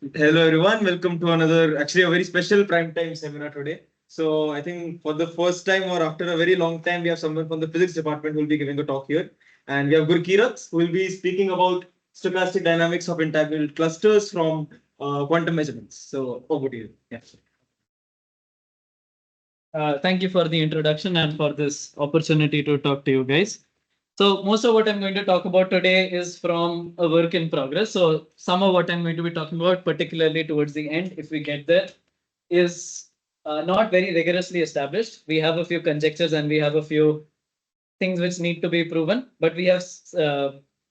Hello everyone, welcome to another actually a very special prime time seminar today. So I think for the first time or after a very long time, we have someone from the physics department who will be giving a talk here. And we have Gurkirat who will be speaking about stochastic dynamics of entangled clusters from quantum measurements. So over to you. Yeah. Thank you for the introduction and for this opportunity to talk to you guys. So most of what I'm going to talk about today is from a work in progress. So some of what I'm going to be talking about, particularly towards the end, if we get there, is not very rigorously established. We have a few conjectures and we have a few things which need to be proven, but we have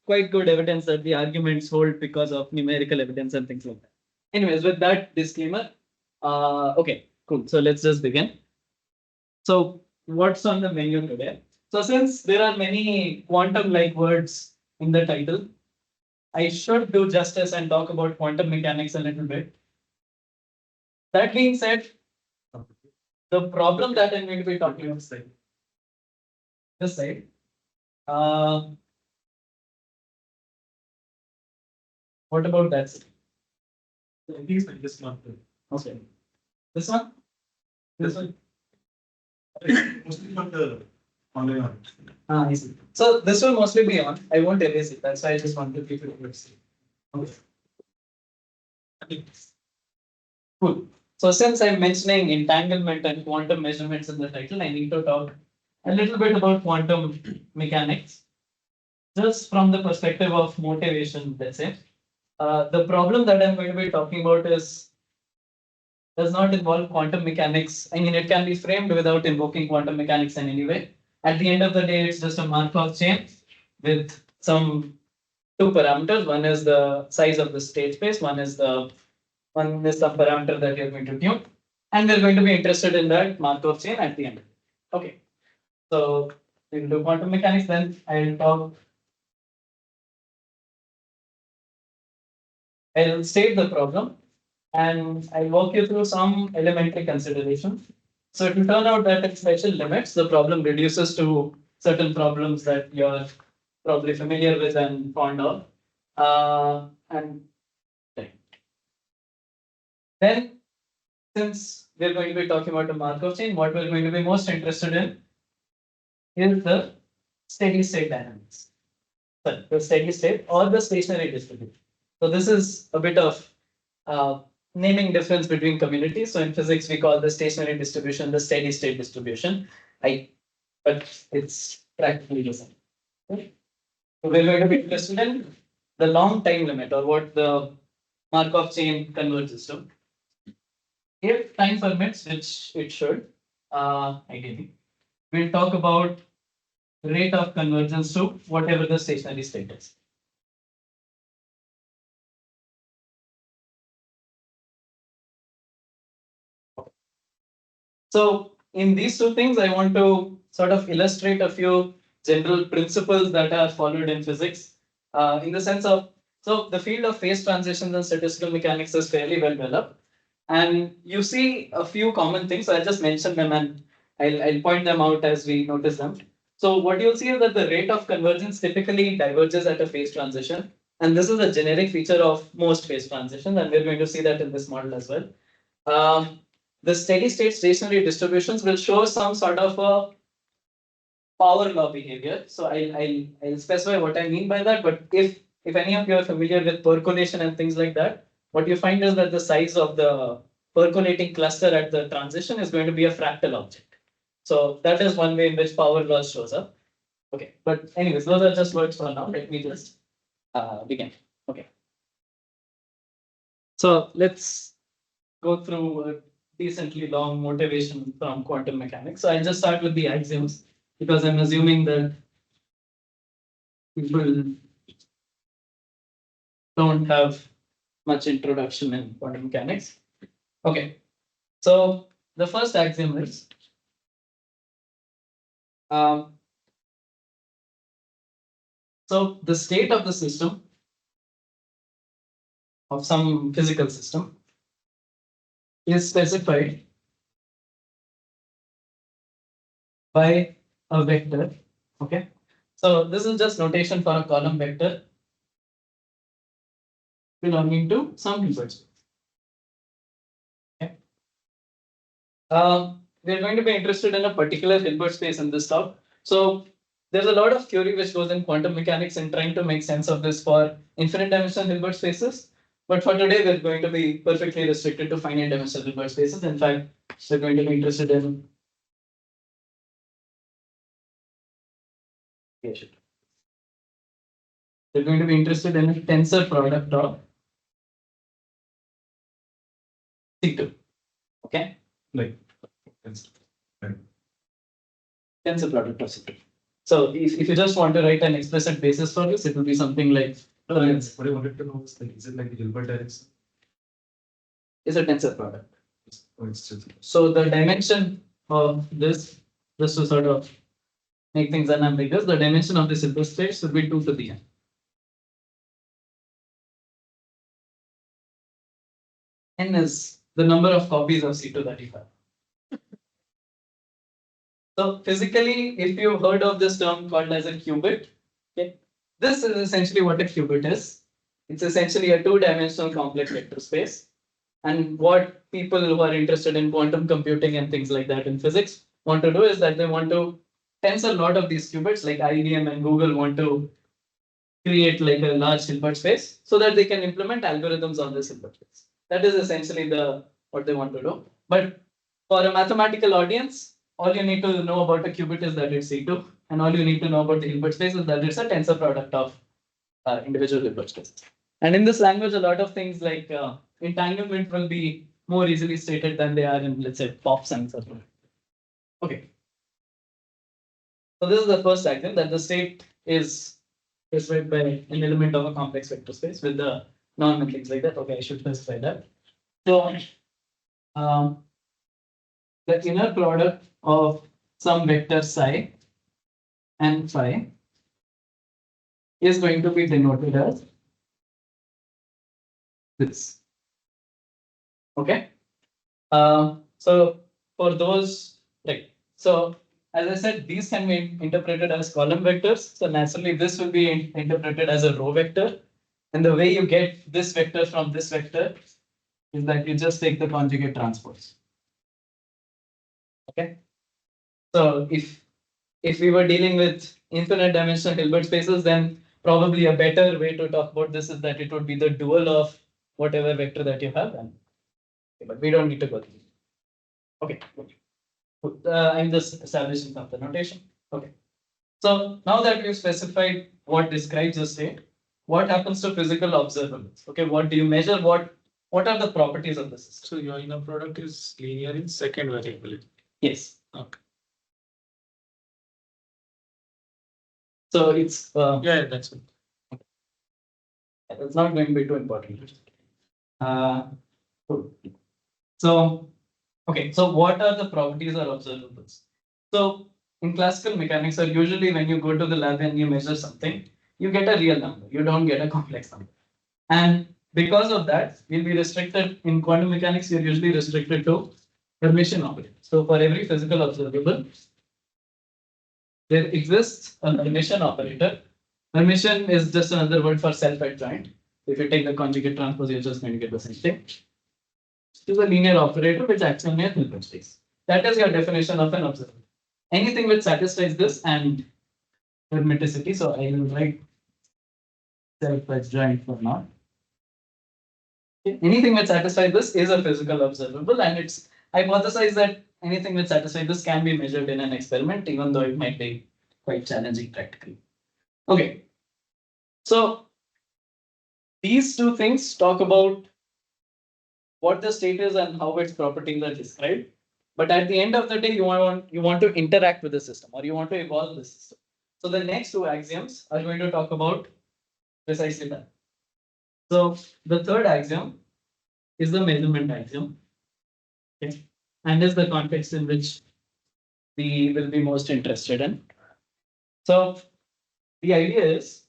quite good evidence that the arguments hold because of numerical evidence and things like that. Anyways, with that disclaimer, okay, cool. So let's just begin. So what's on the menu today? So since there are many quantum-like words in the title, I should do justice and talk about quantum mechanics a little bit. That being said, the problem that I'm going to be talking about this side. What about that side? I think it's like this one. Okay. This one? This one? Mostly on the online. I see. So this will mostly be on. I won't erase it. That's why I just want to keep it over. Okay. Cool. So since I'm mentioning entanglement and quantum measurements in the title, I need to talk a little bit about quantum mechanics, just from the perspective of motivation, let's say. The problem that I'm going to be talking about does not involve quantum mechanics. I mean, it can be framed without invoking quantum mechanics in any way. At the end of the day, it's just a Markov chain with some two parameters. One is the size of the state space. One is some parameter that you're going to tune. And we're going to be interested in that Markov chain at the end. Okay. So we'll do quantum mechanics, then I'll state the problem and I'll walk you through some elementary considerations. So it will turn out that at special limits, the problem reduces to certain problems that you're probably familiar with and fond of. And then, since we're going to be talking about the Markov chain, what we're going to be most interested in is the steady state dynamics. Sorry, the steady state or the stationary distribution. So this is a bit of naming difference between communities. So in physics, we call the stationary distribution the steady state distribution. But it's practically the same. Okay. So we're going to be interested in the long time limit or what the Markov chain converges to. If time permits, which it should, ideally, we'll talk about rate of convergence to whatever the stationary state is. So in these two things, I want to sort of illustrate a few general principles that are followed in physics in the sense of, so the field of phase transitions and statistical mechanics is fairly well developed. And you see a few common things. So I'll just mention them and I'll point them out as we notice them. So what you'll see is that the rate of convergence typically diverges at a phase transition. And this is a generic feature of most phase transitions. And we're going to see that in this model as well. The steady state stationary distributions will show some sort of a power law behavior. So I'll specify what I mean by that. But if any of you are familiar with percolation and things like that, what you find is that the size of the percolating cluster at the transition is going to be a fractal object. So that is one way in which power law shows up. Okay, but anyways, those are just words for now. Let me just begin. Okay. So let's go through a decently long motivation from quantum mechanics. So I'll just start with the axioms because I'm assuming that people don't have much introduction in quantum mechanics. Okay, so the first axiom is so the state of the system of some physical system is specified by a vector. Okay, so this is just notation for a column vector belonging to some input space. We're going to be interested in a particular Hilbert space in this talk. So there's a lot of theory which goes in quantum mechanics and trying to make sense of this for infinite dimensional Hilbert spaces. But for today, we're going to be perfectly restricted to finite dimensional Hilbert spaces. In fact, we're going to be interested in we're going to be interested in a tensor product of C2. Okay? Like, Tensor product of C2. So if you just want to write an explicit basis for this, it will be something like what I wanted to know is it like the Hilbert direction? is a tensor product. Or it's just So the dimension of this, just to sort of make things unambiguous, the dimension of this Hilbert space should be 2 to the n. N is the number of copies of C2 that you have. So physically, if you've heard of this term called as a qubit, okay, this is essentially what a qubit is. It's essentially a two-dimensional complex vector space. And what people who are interested in quantum computing and things like that in physics want to do is that they want to tensor a lot of these qubits, like IBM and Google want to create like a large Hilbert space so that they can implement algorithms on this Hilbert space. That is essentially what they want to do. But for a mathematical audience, all you need to know about a qubit is that it's C2, and all you need to know about the Hilbert space is that it's a tensor product of individual Hilbert spaces. And in this language, a lot of things like entanglement will be more easily stated than they are in, let's say, pop science. Okay. So this is the first axiom that the state is specified by an element of a complex vector space with the norm and things like that. Okay, I should specify that. So the inner product of some vector psi and phi is going to be denoted as this. Okay. So for those, like, so as I said, these can be interpreted as column vectors. So naturally, this will be interpreted as a row vector. And the way you get this vector from this vector is that you just take the conjugate transpose. Okay. So if we were dealing with infinite dimensional Hilbert spaces, then probably a better way to talk about this is that it would be the dual of whatever vector that you have. And, but we don't need to go through. Okay. I'm just establishing some of the notation. Okay. So now that we've specified what describes a state, what happens to physical observables? Okay, what do you measure? What are the properties of the system? so your inner product is linear in second variable. Yes. Okay. So it's Yeah, that's it. it's not going to be too important. So okay, so what are the properties or observables? So in classical mechanics, or usually when you go to the lab and you measure something, you get a real number. You don't get a complex number. And because of that, we'll be restricted in quantum mechanics. You're usually restricted to Hermitian operators. So for every physical observable, there exists a Hermitian operator. Hermitian is just another word for self-adjoint. If you take the conjugate transpose, you're just going to get the same thing. It is a linear operator which acts on a Hilbert space. That is your definition of an observable. Anything which satisfies this and hermeticity. So I will write self-adjoint for now. Anything which satisfies this is a physical observable, and it's hypothesized that anything which satisfies this can be measured in an experiment, even though it might be quite challenging practically. Okay. So these two things talk about what the state is and how its properties are described. But at the end of the day, you want to interact with the system, or you want to evolve the system. So the next two axioms are going to talk about precisely that. So the third axiom is the measurement axiom. Okay. And is the context in which we will be most interested in. So the idea is,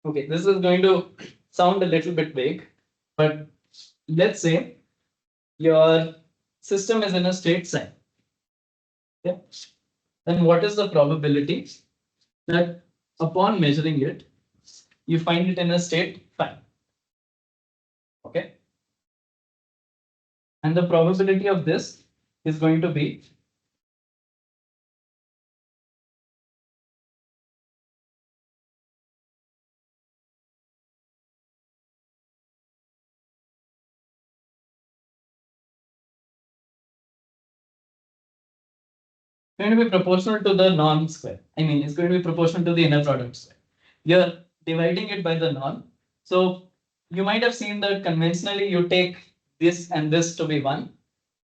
okay, this is going to sound a little bit vague, but let's say your system is in a state psi. Okay. Then what is the probability that upon measuring it, you find it in a state phi? Okay. And the probability of this is going to be going to be proportional to the norm square. I mean, it's going to be proportional to the inner product square. You're dividing it by the norm. So you might have seen that conventionally you take this and this to be 1,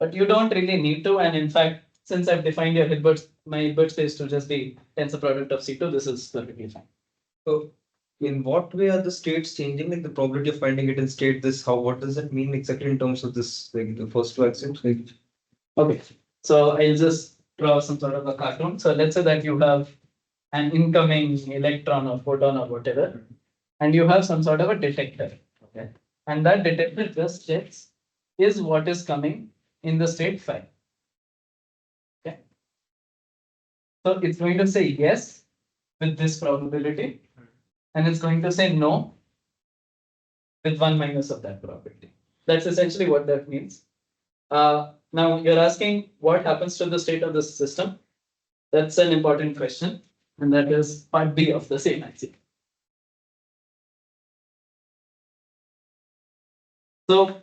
but you don't really need to. And in fact, since I've defined your Hilbert, my Hilbert space to just be tensor product of C2, this is perfectly fine. So in what way are the states changing? Like the probability of finding it in state this, how, what does that mean exactly in terms of this, like the first two axioms? Like, Okay, so I'll just draw some sort of a cartoon. So let's say that you have an incoming electron or photon or whatever, and you have some sort of a detector. Okay, and that detector just checks is what is coming in the state phi. Okay, so it's going to say yes with this probability, and it's going to say no with 1 minus of that probability. That's essentially what that means. Now you're asking what happens to the state of the system. That's an important question, and that is part B of the same axiom. So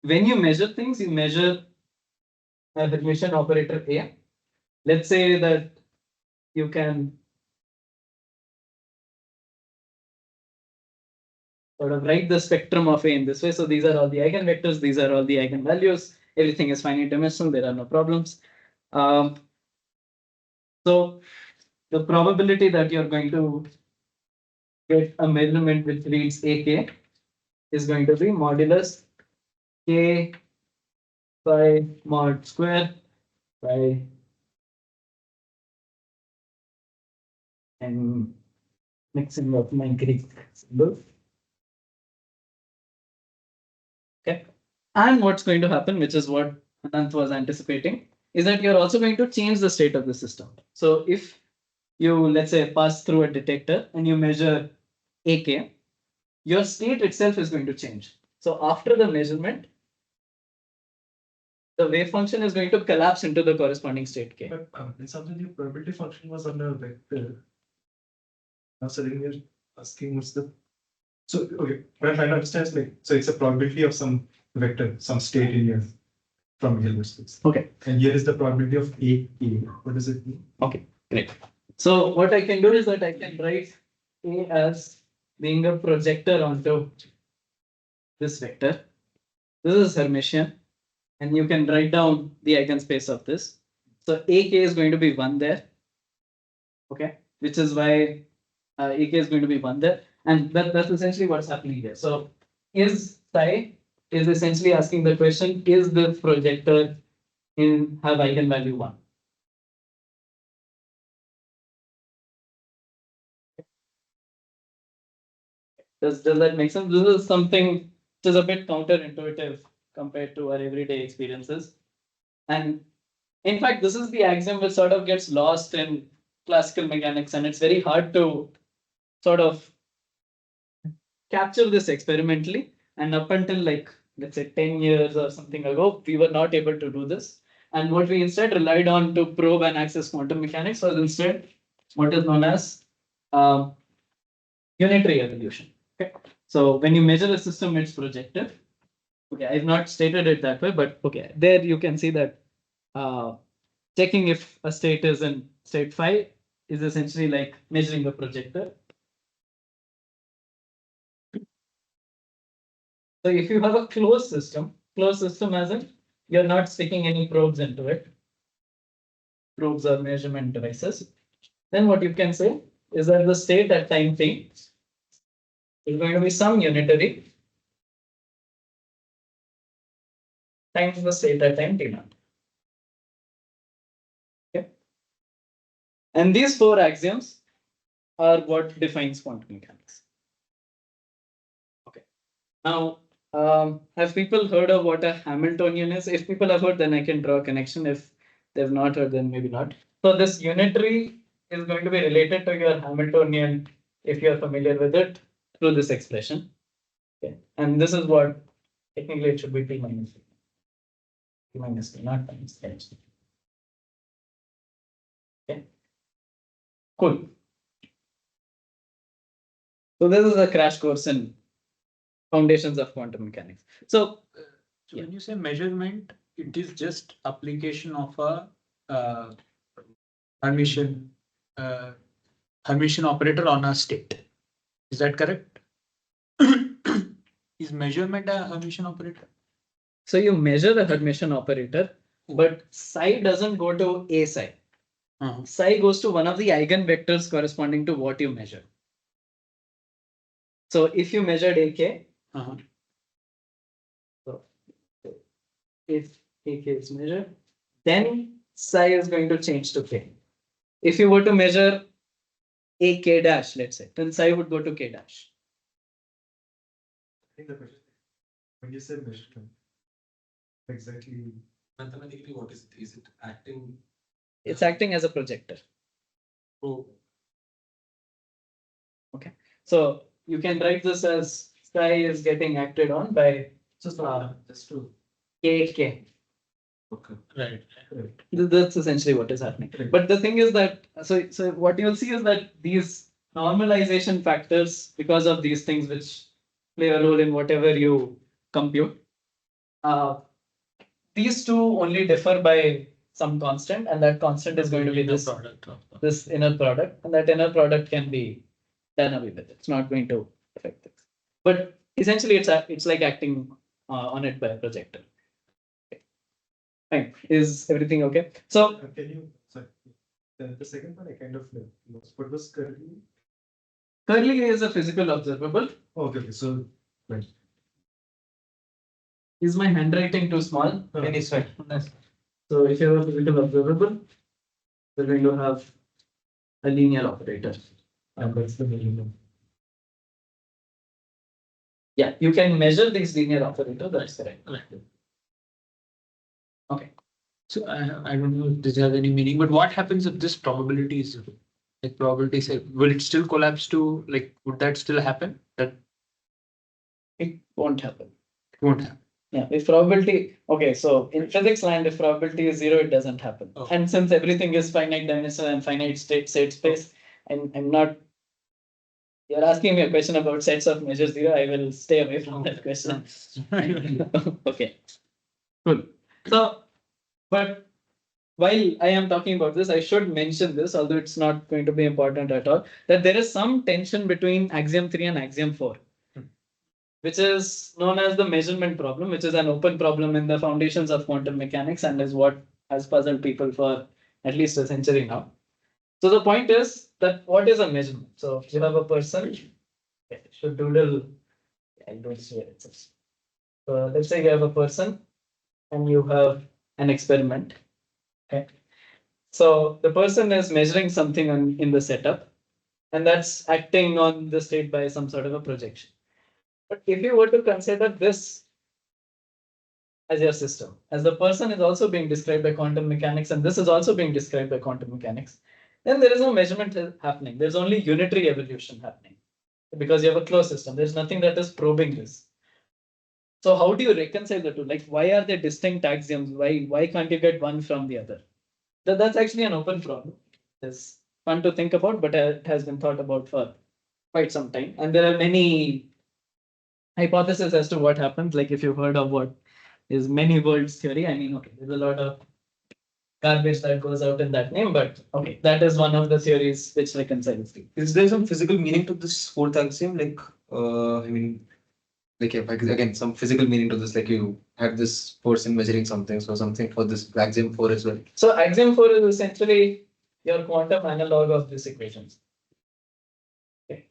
when you measure things, you measure a Hermitian operator A. Let's say that you can sort of write the spectrum of A in this way. So these are all the eigenvectors, these are all the eigenvalues, everything is finite dimensional, there are no problems. So the probability that you're going to get a measurement which reads AK is going to be modulus K by mod square by and mixing of my Greek symbol. Okay. And what's going to happen, which is what Anant was anticipating, is that you're also going to change the state of the system. So if you, let's say, pass through a detector and you measure AK, your state itself is going to change. So after the measurement, the wave function is going to collapse into the corresponding state K. But in something the probability function was under vector. Now suddenly you're asking what's the so okay, what I'm trying to understand is like so it's a probability of some vector, some state in here from Hilbert space. Okay. And here is the probability of A. What does it mean? Okay, great. So what I can do is that I can write A as being a projector onto this vector. This is Hermitian, and you can write down the eigenspace of this. So AK is going to be 1 there. Okay, which is why AK is going to be 1 there. And that's essentially what's happening here. So is psi is essentially asking the question, is the projector in have eigenvalue 1? Does that make sense? This is something which is a bit counterintuitive compared to our everyday experiences. And in fact, this is the axiom which sort of gets lost in classical mechanics, and it's very hard to sort of capture this experimentally. And up until like, let's say 10 years or something ago, we were not able to do this. And what we instead relied on to probe and access quantum mechanics was instead what is known as unitary evolution. Okay. So when you measure a system, it's projective. Okay, I've not stated it that way, but okay, there you can see that checking if a state is in state phi is essentially like measuring the projector. So if you have a closed system as in you're not sticking any probes into it, probes or measurement devices, then what you can say is that the state at time t is going to be some unitary times the state at time t naught. Okay. And these 4 axioms are what defines quantum mechanics. Okay. Now, have people heard of what a Hamiltonian is? If people have heard, then I can draw a connection. If they've not heard, then maybe not. So this unitary is going to be related to your Hamiltonian, if you're familiar with it, through this expression. Okay. And this is what technically it should be T minus. minus T, not minus H. Okay. Cool. So this is a crash course in foundations of quantum mechanics. So So when you say measurement, it is just application of a Hermitian operator on a state. Is that correct? Is measurement a Hermitian operator? So you measure the Hermitian operator, but psi doesn't go to a psi. Psi goes to one of the eigenvectors corresponding to what you measure. So if you measured AK, so if AK is measured, then psi is going to change to K. If you were to measure AK dash, let's say, then psi would go to K dash. I think the question when you say measurement, exactly Mathematically, what is it? Is it acting? It's acting as a projector. Oh. Okay. So you can write this as psi is getting acted on by just to KK. Okay. Right. That's essentially what is happening. Right. But the thing is that, so what you'll see is that these normalization factors, because of these things which play a role in whatever you compute, these two only differ by some constant, and that constant is going to be this product. this inner product, and that inner product can be done away with. It's not going to affect things. But essentially, it's like acting on it by a projector. Okay. Fine. Is everything okay? So can you sorry the second one I kind of lost. What was curly? curly is a physical observable. Oh, okay, so right. Is my handwriting too small? Any side. So if you have a physical observable, we're going to have a linear operator. And that's the measurement. Yeah, you can measure these linear operators. That's correct. Okay. So I don't know if this has any meaning, but what happens if this probability is like probability say, will it still collapse to like, would that still happen? That It won't happen. won't happen. Yeah, if probability, okay, so in physics land, if probability is 0, it doesn't happen. Oh. And since everything is finite dimensional and finite state space, I'm not, you're asking me a question about sets of measure 0, I will stay away from that question. Okay, cool. So, but while I am talking about this, I should mention this, although it's not going to be important at all, that there is some tension between axiom 3 and axiom 4. Which is known as the measurement problem, which is an open problem in the foundations of quantum mechanics and is what has puzzled people for at least a century now. So the point is that what is a measurement? So you have a person, should doodle, I don't see where it says. So let's say you have a person and you have an experiment. Okay. So the person is measuring something in the setup, and that's acting on the state by some sort of a projection. But if you were to consider this as your system, as the person is also being described by quantum mechanics, and this is also being described by quantum mechanics, then there is no measurement happening. There's only unitary evolution happening because you have a closed system. There's nothing that is probing this. So how do you reconcile the two? Like, why are they distinct axioms? Why can't you get one from the other? That's actually an open problem. It's fun to think about, but it has been thought about for quite some time. And there are many hypotheses as to what happens. Like if you've heard of what is many worlds theory, I mean, okay, there's a lot of garbage that goes out in that name, but okay, that is one of the theories which reconciles the. Is there some physical meaning to this fourth axiom? Like, I mean, like again, some physical meaning to this. Like you have this person measuring something, so something for this axiom 4 as well. So axiom 4 is essentially your quantum analog of these equations. Okay.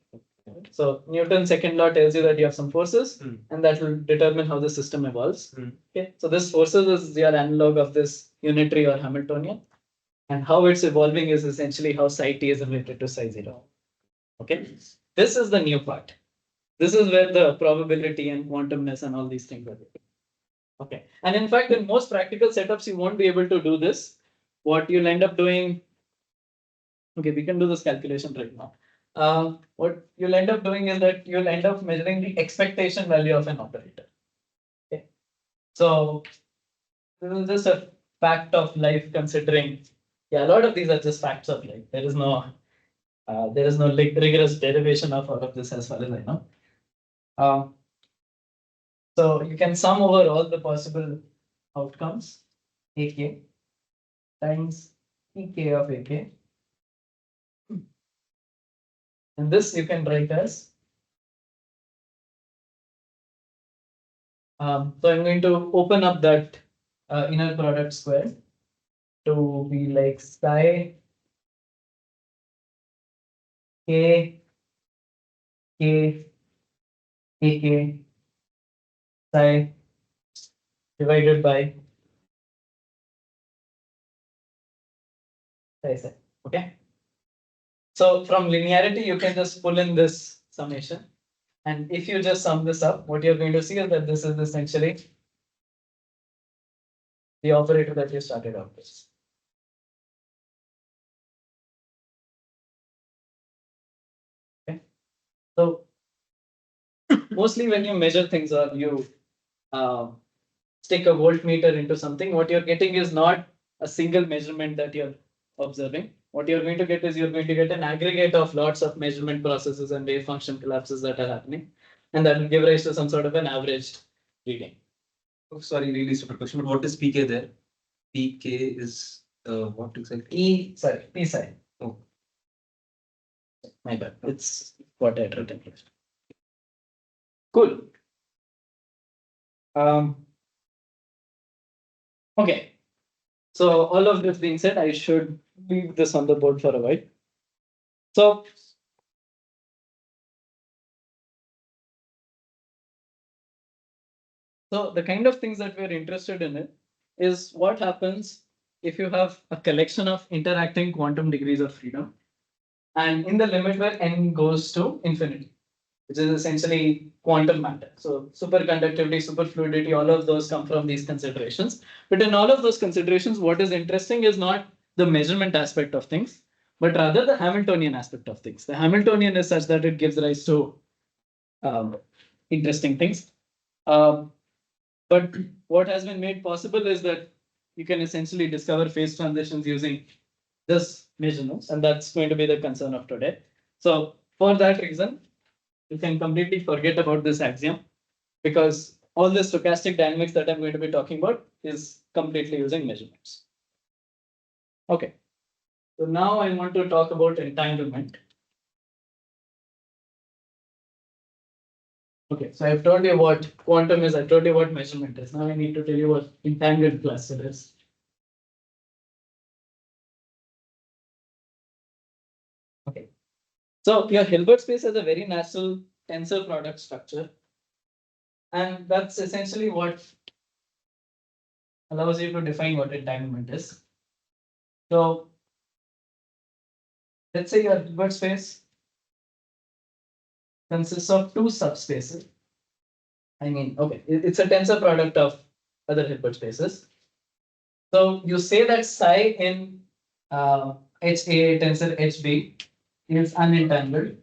So Newton's second law tells you that you have some forces, and that will determine how the system evolves. Okay. So this forces is your analog of this unitary or Hamiltonian, and how it's evolving is essentially how psi t is related to psi 0. Okay. This is the new part. This is where the probability and quantumness and all these things are. Okay. And in fact, in most practical setups, you won't be able to do this. What you'll end up doing. Okay, we can do this calculation right now. What you'll end up doing is that you'll end up measuring the expectation value of an operator. Okay. So This is just a fact of life considering, yeah, a lot of these are just facts of life. There is no rigorous derivation of all of this as far as I know. So you can sum over all the possible outcomes, AK times EK of AK. And this you can write as, so I'm going to open up that inner product square to be like psi K K AK psi divided by psi. Okay. So from linearity, you can just pull in this summation. And if you just sum this up, what you're going to see is that this is essentially the operator that you started out with. Okay. So mostly when you measure things or you stick a voltmeter into something, what you're getting is not a single measurement that you're observing. What you're going to get is you're going to get an aggregate of lots of measurement processes and wave function collapses that are happening. And that will give rise to some sort of an averaged reading. Oh, sorry, really stupid question. But what is PK there? PK is what exactly? P psi. Oh. My bad. It's what I had written here. Cool. Okay. So all of this being said, I should leave this on the board for a while. So the kind of things that we're interested in is what happens if you have a collection of interacting quantum degrees of freedom, and in the limit where n goes to infinity, which is essentially quantum matter. So superconductivity, superfluidity, all of those come from these considerations. But in all of those considerations, what is interesting is not the measurement aspect of things, but rather the Hamiltonian aspect of things. The Hamiltonian is such that it gives rise to interesting things. But what has been made possible is that you can essentially discover phase transitions using this measurements, and that's going to be the concern of today. So for that reason, you can completely forget about this axiom, because all the stochastic dynamics that I'm going to be talking about is completely using measurements. Okay, so now I want to talk about entanglement. Okay, so I've told you what quantum is, I've told you what measurement is. Now I need to tell you what entangled cluster is. Okay, so your Hilbert space has a very natural tensor product structure, and that's essentially what allows you to define what entanglement is. So let's say your Hilbert space consists of two subspaces. I mean, okay, it's a tensor product of other Hilbert spaces. So you say that psi in HA tensor HB is unentangled.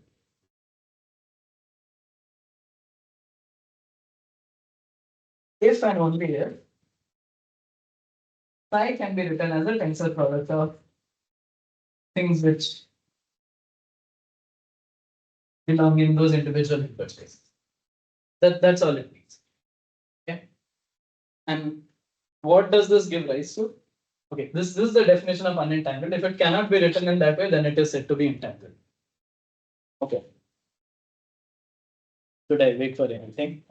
If and only if psi can be written as a tensor product of things which belong in those individual Hilbert spaces. That's all it means. Okay. And what does this give rise to? Okay, this is the definition of unentangled. If it cannot be written in that way, then it is said to be entangled. Okay. Should I wait for anything?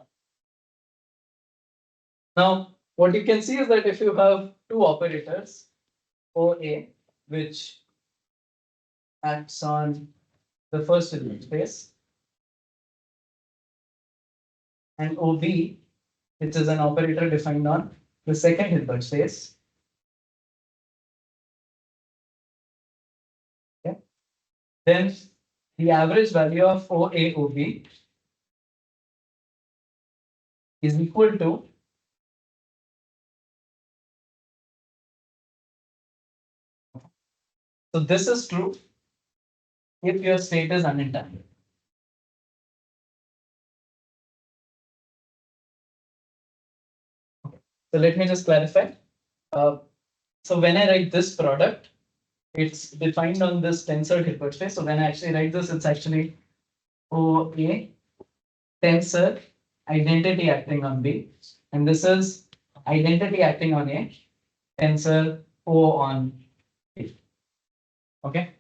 Now, what you can see is that if you have two operators, OA, which acts on the first Hilbert space, and OB, which is an operator defined on the second Hilbert space. Okay. Then the average value of OA-OB is equal to so this is true if your state is unentangled. Okay. So let me just clarify. So when I write this product, it's defined on this tensor Hilbert space. So when I actually write this, it's actually OA tensor identity acting on B, and this is identity acting on A, tensor O on B. Okay.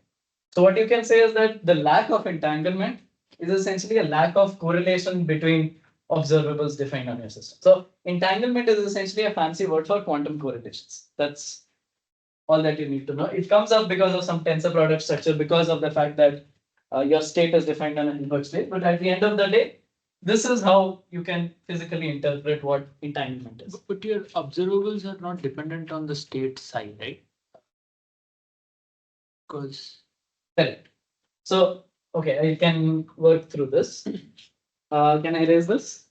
So what you can say is that the lack of entanglement is essentially a lack of correlation between observables defined on your system. So entanglement is essentially a fancy word for quantum correlations. That's all that you need to know. It comes up because of some tensor product structure, because of the fact that your state is defined on a Hilbert space. But at the end of the day, this is how you can physically interpret what entanglement is. But your observables are not dependent on the state psi, right? Because Correct. So, okay, I can work through this. Can I erase this?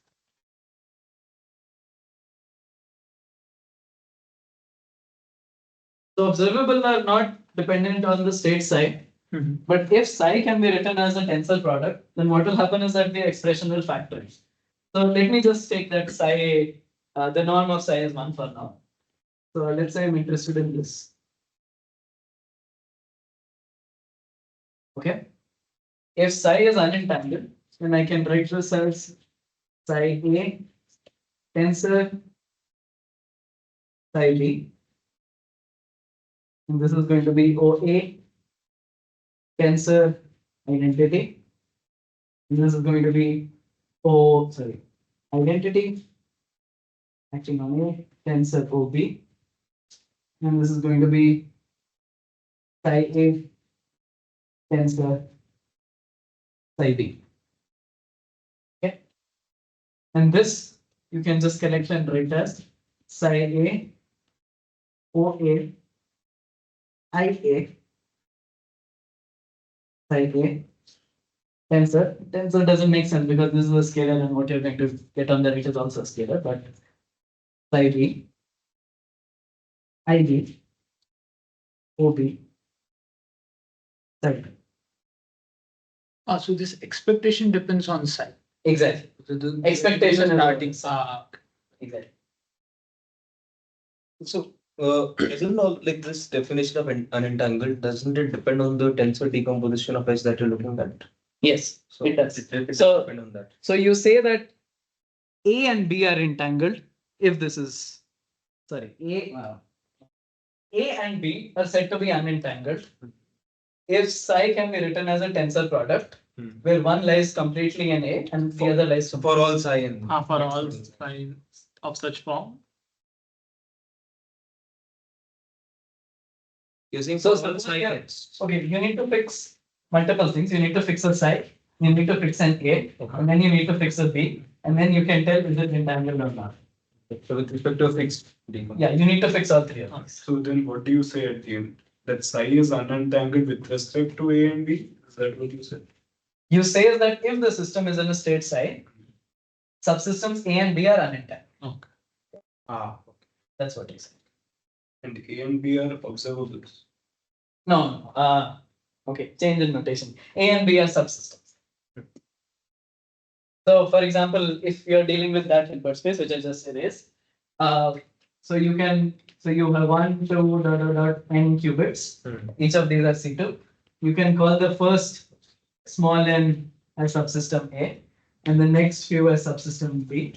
So observable are not dependent on the state psi, but if psi can be written as a tensor product, then what will happen is that the expression will factorize. So let me just take that psi, the norm of psi is 1 for now. So let's say I'm interested in this. Okay. If psi is unentangled, then I can write this as psi A tensor psi B. And this is going to be OA tensor identity. And this is going to be identity acting on A tensor OB. And this is going to be psi A tensor psi B. Okay. And this you can just collect and write as psi A OA IA psi A tensor. Tensor doesn't make sense because this is a scalar and what you're going to get on the right is also a scalar, but psi B IB OB psi B. so this expectation depends on psi. Exactly. So the Expectation is starting. Exactly. So, isn't all like this definition of unentangled, doesn't it depend on the tensor decomposition of H that you're looking at? Yes, So it does. It So- depend on that. So you say that A and B are entangled if this is A and B are said to be unentangled if psi can be written as a tensor product where one lies completely in A and the other lies For all psi and. For all signs of such form. You're saying So for all suppose psi you have- heads. Okay, you need to fix multiple things. You need to fix a psi, you need to fix an A, and then you need to fix a B, and then you can tell is it entangled or not. So with respect to a fixed decomposition. Yeah, you need to fix all three of these. So then what do you say at the end? That psi is unentangled with respect to A and B? Is that what you said? You say that if the system is in a state psi, subsystems A and B are unentangled. Okay. That's what you say. And A and B are observables. No, okay, change in notation. A and B are subsystems. So, for example, if you're dealing with that Hilbert space, which I just erased, so you have 1, 2, n qubits. Each of these are C2. You can call the first small n as subsystem A, and the next few as subsystem B.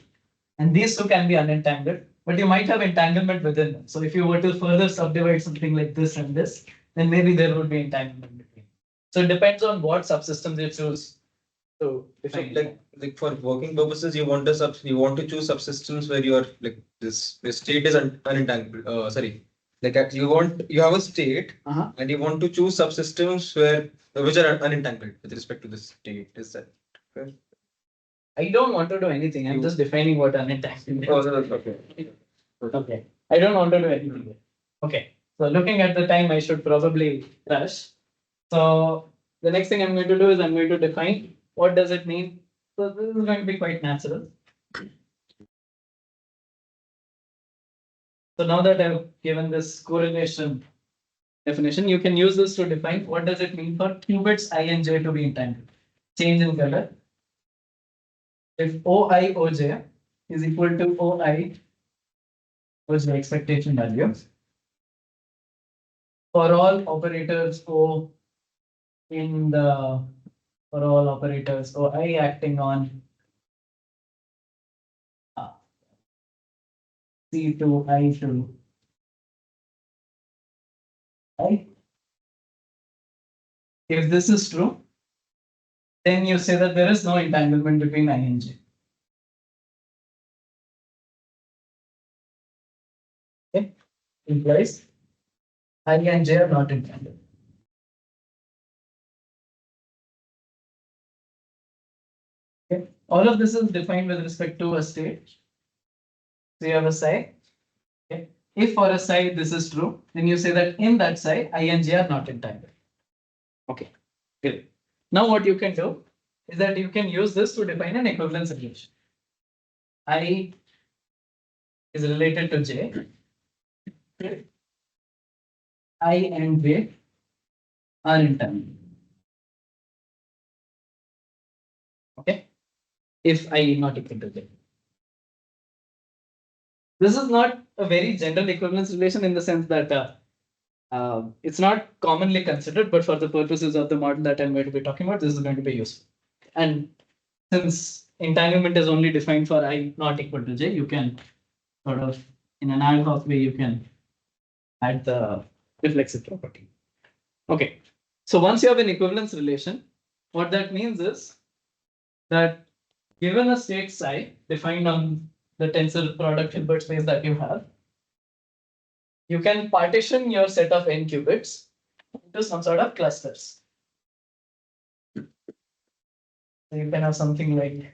And these two can be unentangled, but you might have entanglement within them. So if you were to further subdivide something like this and this, then maybe there would be entanglement between. So it depends on what subsystems you choose to So define. like for working purposes, you want to choose subsystems where you are like this state is unentangled. Like you have a state and you want to choose subsystems which are unentangled with respect to the state. Is that fair? I don't want to do anything. I'm just defining what unentangled Oh, is. that's okay. Okay. I don't want to do anything. Okay. So looking at the time, I should probably rush. So the next thing I'm going to do is I'm going to define what does it mean. So this is going to be quite natural. So now that I've given this correlation definition, you can use this to define what does it mean for qubits I and j to be entangled. Change in color. If OI OJ is equal to OI, which is the expectation value, for all operators O in the for all operators OI acting on C2 I2 I. If this is true, then you say that there is no entanglement between I and J. Okay, implies I and J are not entangled. Okay, all of this is defined with respect to a state. So you have a psi. Okay, if for a psi this is true, then you say that in that psi I and J are not entangled. Okay, great. Now what you can do is that you can use this to define an equivalence relation. I is related to J. I and J are entangled. Okay, if I is not equal to J. This is not a very general equivalence relation in the sense that it's not commonly considered, but for the purposes of the model that I'm going to be talking about, this is going to be useful. And since entanglement is only defined for I not equal to J, you can sort of, in an ad hoc way, you can add the reflexive property. Okay, so once you have an equivalence relation, what that means is that given a state psi defined on the tensor product Hilbert space that you have, you can partition your set of n qubits into some sort of clusters. So you can have something like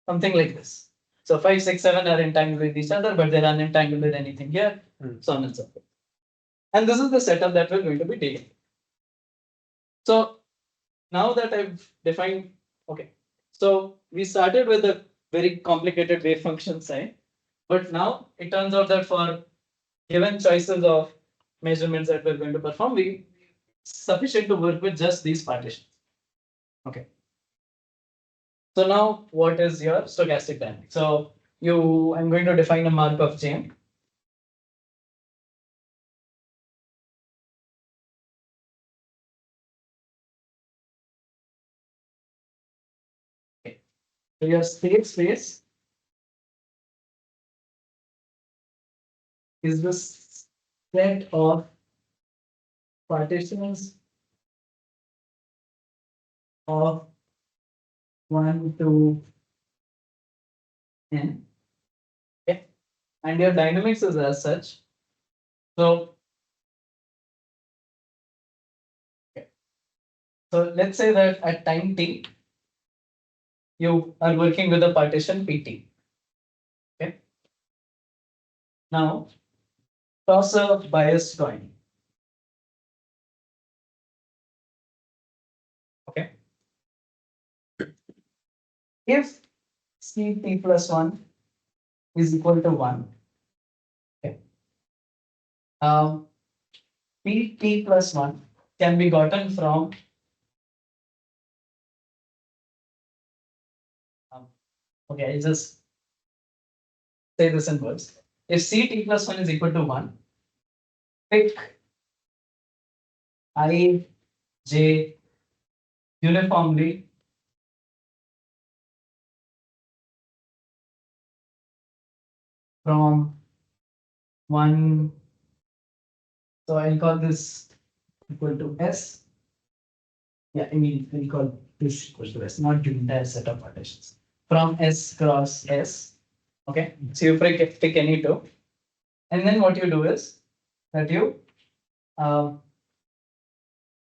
this. So 5, 6, 7 are entangled with each other, but they're unentangled with anything here, so on and so forth. And this is the setup that we're going to be dealing with. So now that I've defined, okay, so we started with a very complicated wave function psi, but now it turns out that for given choices of measurements that we're going to perform, we sufficient to work with just these partitions. Okay. So now what is your stochastic dynamic? So I'm going to define a Markov chain. Okay. So your state space is the set of partitions of 1 to n. Okay. And your dynamics is as such. So, okay. So let's say that at time t, you are working with a partition pt. Okay. Now, toss a biased coin. Okay. If Ct plus 1 is equal to 1, okay, Pt plus 1 can be gotten from okay, I'll just say this in words. If Ct plus 1 is equal to 1, pick I, J uniformly from 1. So I'll call this equal to S. Yeah, I mean, we'll call this equal to S, not the entire set of partitions. From S cross S. Okay, so you pick any two. And then what you do is that you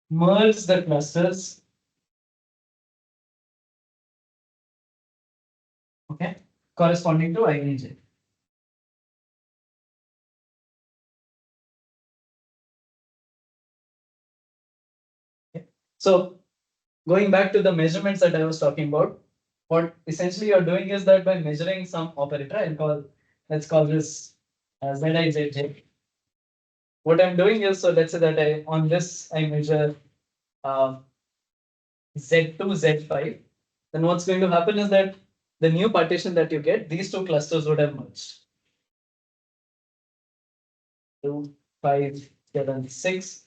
merge the clusters. Okay, corresponding to I and J. Okay. So going back to the measurements that I was talking about, what essentially you're doing is that by measuring some operator, let's call this Zijj. What I'm doing is, so let's say that on this I measure Z2, Z5. Then what's going to happen is that the new partition that you get, these two clusters would have merged. 2, 5, 7, 6,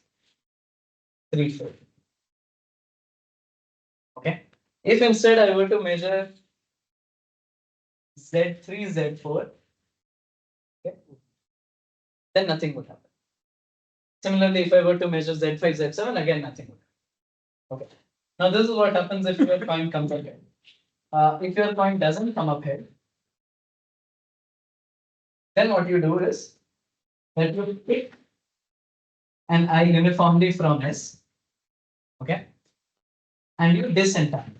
3, 4. Okay. If instead I were to measure Z3, Z4, okay, then nothing would happen. Similarly, if I were to measure Z5, Z7, again nothing would happen. Okay. Now this is what happens if your point comes up here. If your point doesn't come up here, then what you do is that you pick an I uniformly from S, okay, and you disentangle.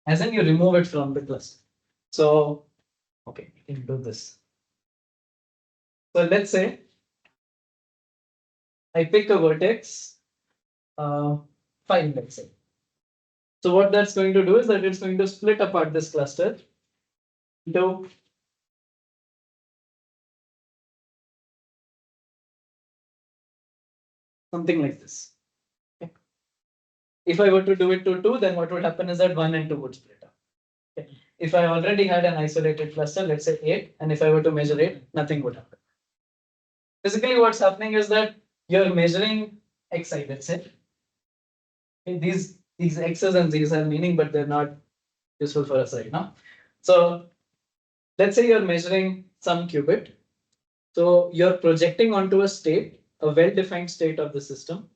As in you remove it from the cluster. So, okay, you can do this. So let's say I pick a vertex 5, let's say. So what that's going to do is that it's going to split apart this cluster into something like this. Okay. If I were to do it to 2, then what would happen is that 1 and 2 would split up. Okay. If I already had an isolated cluster, let's say 8, and if I were to measure 8, nothing would happen. Basically, what's happening is that you're measuring xi, let's say. Okay, these x's and z's have meaning, but they're not useful for us right now. So let's say you're measuring some qubit. So you're projecting onto a state, a well-defined state of the system.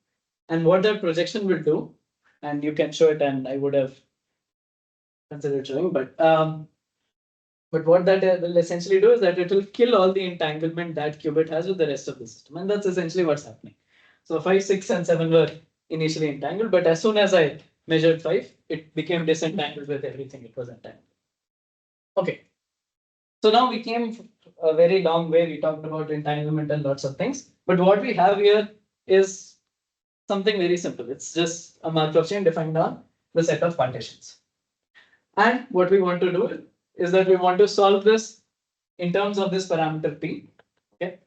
And what that projection will do, and you can show it, and I would have considered showing, but what that will essentially do is that it will kill all the entanglement that qubit has with the rest of the system. And that's essentially what's happening. So 5, 6, and 7 were initially entangled, but as soon as I measured 5, it became disentangled with everything it was entangled. Okay. So now we came a very long way. We talked about entanglement and lots of things. But what we have here is something very simple. It's just a Markov chain defined on the set of partitions. And what we want to do is that we want to solve this in terms of this parameter P. Okay.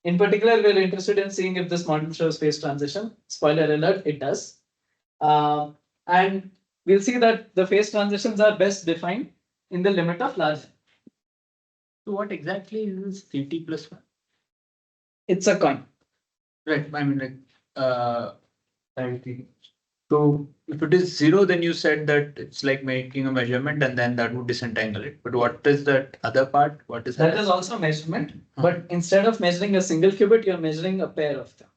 In particular, we're interested in seeing if this model shows phase transition. Spoiler alert, it does. And we'll see that the phase transitions are best defined in the limit of large. So what exactly is CT plus 1? It's a coin. Right. I mean, like, so if it is 0, then you said that it's like making a measurement and then that would disentangle it. But what is that other part? What is that? That is also measurement, but instead of measuring a single qubit, you're measuring a pair of them.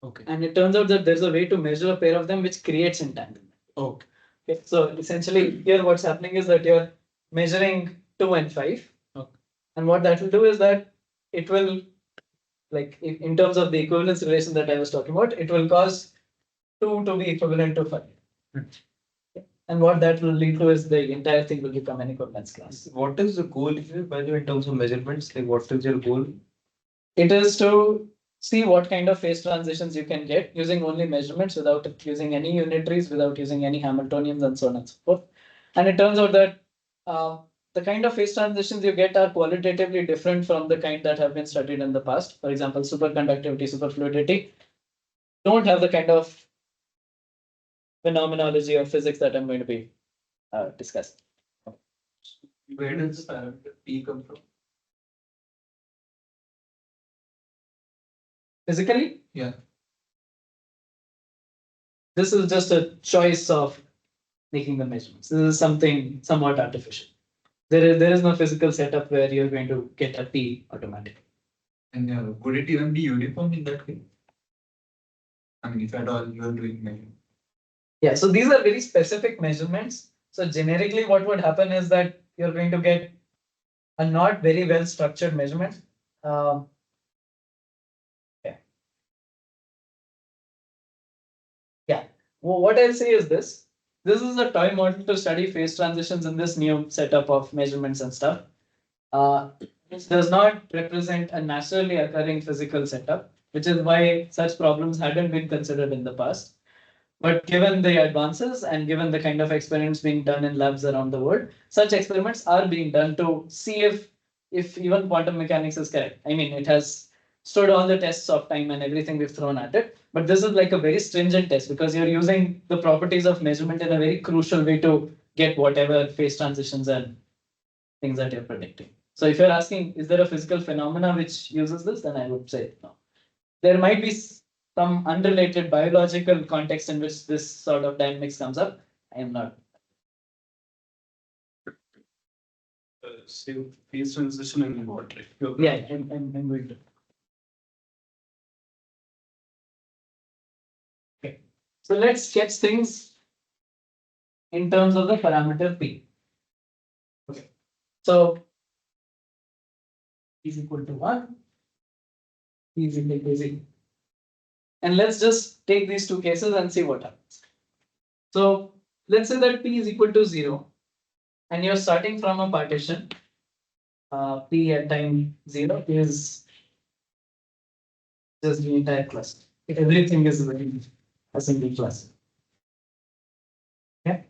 Okay. And it turns out that there's a way to measure a pair of them which creates entanglement. Okay. Okay. So essentially here what's happening is that you're measuring 2 and 5. Okay. And what that will do is that it will, like in terms of the equivalence relation that I was talking about, it will cause 2 to be equivalent to 5. And what that will lead to is the entire thing will become an equivalence class. What is the goal here, by the way, in terms of measurements? Like, what is your goal? It is to see what kind of phase transitions you can get using only measurements without using any unitaries, without using any Hamiltonians, and so on and so forth. And it turns out that the kind of phase transitions you get are qualitatively different from the kind that have been studied in the past. For example, superconductivity, superfluidity don't have the kind of phenomenology or physics that I'm going to be discussing. Where does the parameter P come from? Physically? Yeah. This is just a choice of making the measurements. This is something somewhat artificial. There is no physical setup where you're going to get a P automatically. And would it even be uniform in that way? I mean, if at all you are doing measurement. Yeah, so these are very specific measurements. So generically what would happen is that you're going to get a not very well structured measurement. Well, what I'll say is this. This is a toy model to study phase transitions in this new setup of measurements and stuff. It does not represent a naturally occurring physical setup, which is why such problems hadn't been considered in the past. But given the advances and given the kind of experiments being done in labs around the world, such experiments are being done to see if even quantum mechanics is correct. I mean, it has stood all the tests of time and everything we've thrown at it. But this is like a very stringent test because you're using the properties of measurement in a very crucial way to get whatever phase transitions and things that you're predicting. So if you're asking, is there a physical phenomena which uses this, then I would say no. There might be some unrelated biological context in which this sort of dynamics comes up. I am not. Say phase transition and what, right? Yeah, I'm going to. Okay. So let's sketch things in terms of the parameter P. Okay. So P is equal to 1, P is equal to 0. And let's just take these two cases and see what happens. So let's say that P is equal to 0 and you're starting from a partition. P at time 0 is just the entire cluster. Everything is a single cluster. Okay.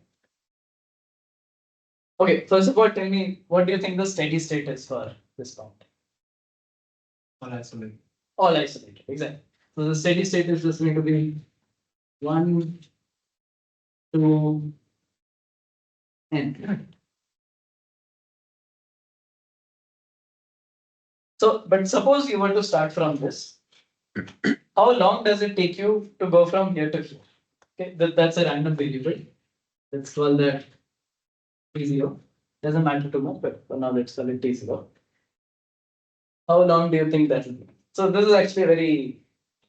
Okay, first of all, tell me what do you think the steady state is for this point? All isolated. All isolated, exactly. So the steady state is just going to be 1, 2, n. So, but suppose you want to start from this. How long does it take you to go from here to here? Okay, that's a random variable. Let's call that T0. Doesn't matter too much, but for now let's call it T0. How long do you think that will be? So this is actually a very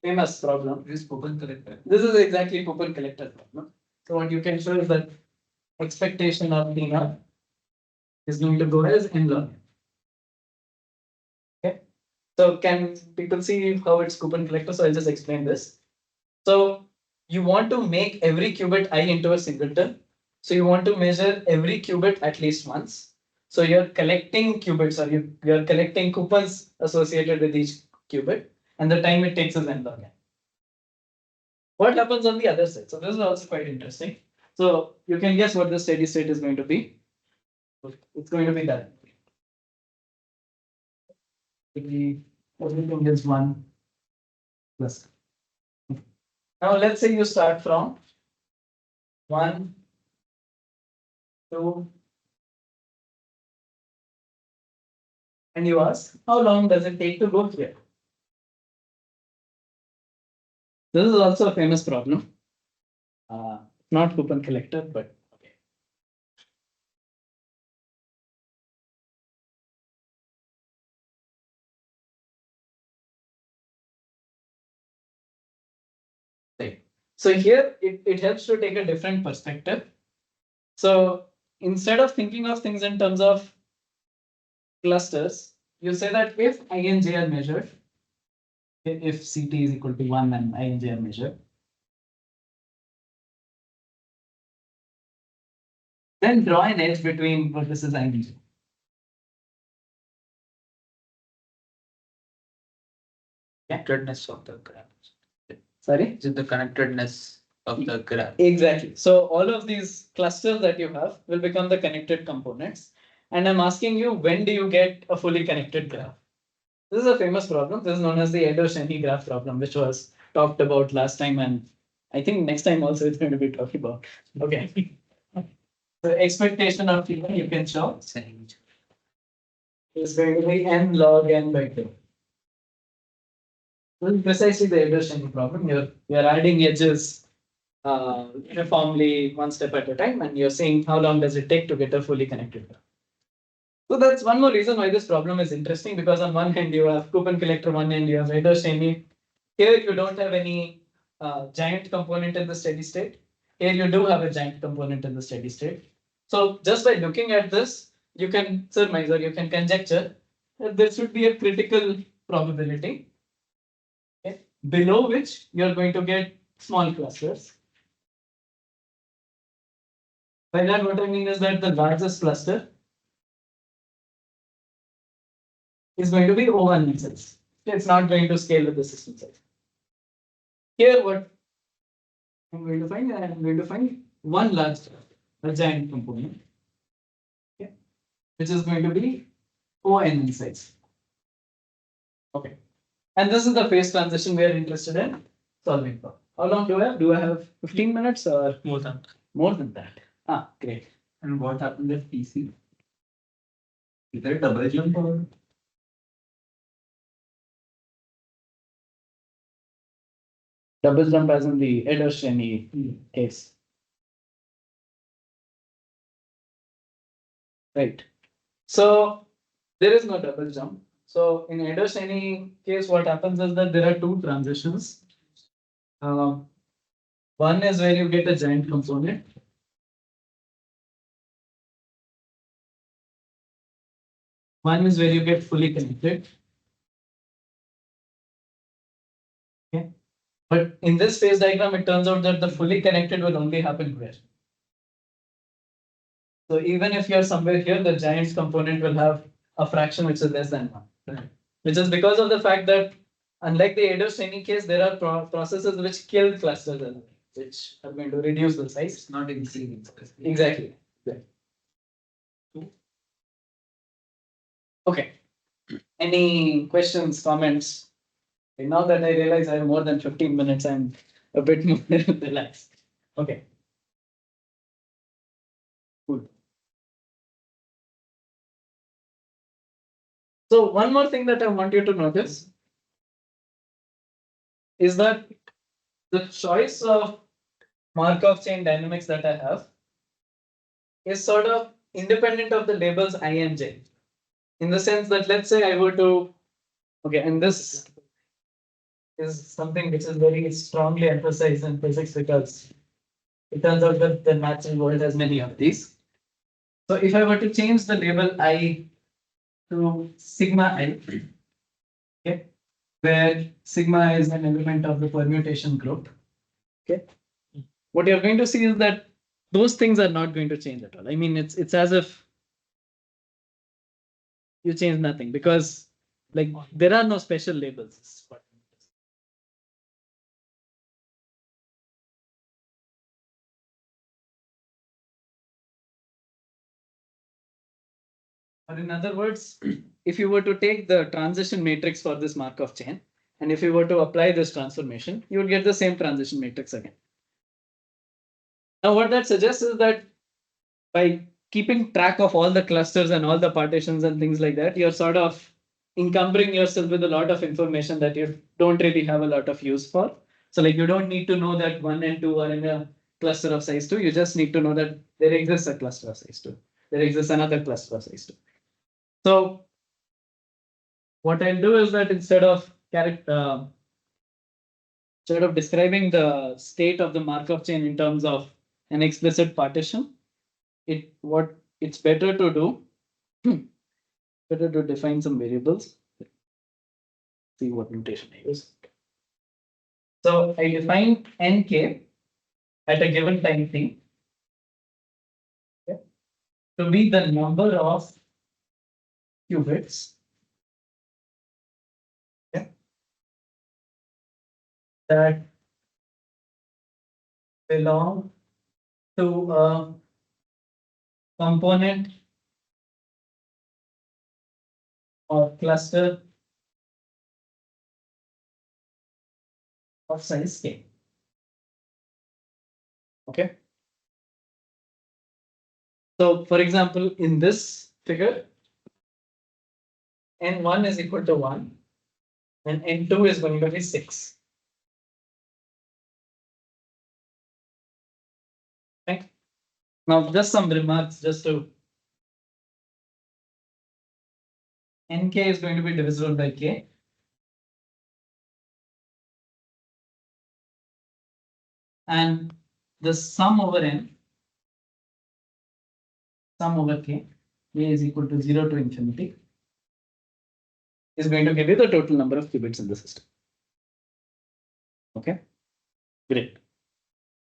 famous problem. This is Popin collector. This is exactly Popin collector problem. So what you can show is that expectation of T naught is going to go as n log n. Okay. So can people see how it's Popin collector? So I'll just explain this. So you want to make every qubit I into a singleton. So you want to measure every qubit at least once. So you're collecting qubits or you're collecting coupons associated with each qubit, and the time it takes is n log n. What happens on the other side? So this is also quite interesting. So you can guess what the steady state is going to be. It's going to be that. Everything is 1 plus. Now let's say you start from 1, 2, and you ask, how long does it take to go here? This is also a famous problem. Not coupon collector, but okay. Right. So here it helps to take a different perspective. So instead of thinking of things in terms of clusters, you say that if I and j are measured, if Ct is equal to 1 and I and j are measured, then draw an edge between vertices I and j. Connectedness of the graph. Sorry? Is it the connectedness of the graph? Exactly. So all of these clusters that you have will become the connected components. And I'm asking you, when do you get a fully connected graph? This is a famous problem. This is known as the Erdös graph problem, which was talked about last time, and I think next time also it's going to be talked about. Okay. The expectation of theta you can show is going to be n log n by 2. This is precisely the Erdös problem. You're adding edges uniformly one step at a time, and you're seeing how long does it take to get a fully connected graph. So that's one more reason why this problem is interesting, because on one hand you have coupon collector, one hand you have Erdös. Here you don't have any giant component in the steady state. Here you do have a giant component in the steady state. So just by looking at this, you can surmise or you can conjecture that there should be a critical probability, okay, below which you are going to get small clusters. By that, what I mean is that the largest cluster is going to be O1 in size. It's not going to scale with the system size. Here, what I'm going to find one large cluster, a giant component, okay, which is going to be On in size. Okay. And this is the phase transition we are interested in solving for. How long do I have? Do I have 15 minutes or More than. more than that? Ah, great. And what happened with PC? Is there a double jump or? Double jump as in the Erdös Rényi case. Right. So there is no double jump. So in Erdös Rényi case, what happens is that there are two transitions. One is where you get a giant component. One is where you get fully connected. Okay. But in this phase diagram, it turns out that the fully connected will only happen where. So even if you're somewhere here, the giant component will have a fraction which is less than 1. Right. Which is because of the fact that unlike the Erdös Rényi case, there are processes which kill clusters as well, which are going to reduce the size. It's not increasing. Exactly. Okay. Any questions, comments? Okay, now that I realize I have more than 15 minutes, I'm a bit more relaxed. Okay. Cool. So one more thing that I want you to notice is that the choice of Markov chain dynamics that I have is sort of independent of the labels I and j. In the sense that let's say I were to, okay, and this is something which is very strongly emphasized in physics because it turns out that the natural world has many of these. So if I were to change the label I to sigma I, okay, where sigma is an element of the permutation group, okay, what you're going to see is that those things are not going to change at all. I mean, it's as if you change nothing because like there are no special labels. Or in other words, if you were to take the transition matrix for this Markov chain, and if you were to apply this transformation, you would get the same transition matrix again. Now, what that suggests is that by keeping track of all the clusters and all the partitions and things like that, you're sort of encumbering yourself with a lot of information that you don't really have a lot of use for. So like you don't need to know that 1 and 2 are in a cluster of size 2. You just need to know that there exists a cluster of size 2. There exists another cluster of size 2. So what I'll do is that instead of describing the state of the Markov chain in terms of an explicit partition, it's better to do, better to define some variables. See what notation I use. So I define nk at a given time t, okay, to be the number of qubits, okay, that belong to a component or cluster of size k. Okay. So for example, in this figure, n1 is equal to 1 and n2 is going to be 6. Okay. Now just some remarks just to nk is going to be divisible by k. And the sum over n, sum over k, k is equal to 0 to infinity, is going to give you the total number of qubits in the system. Okay, great.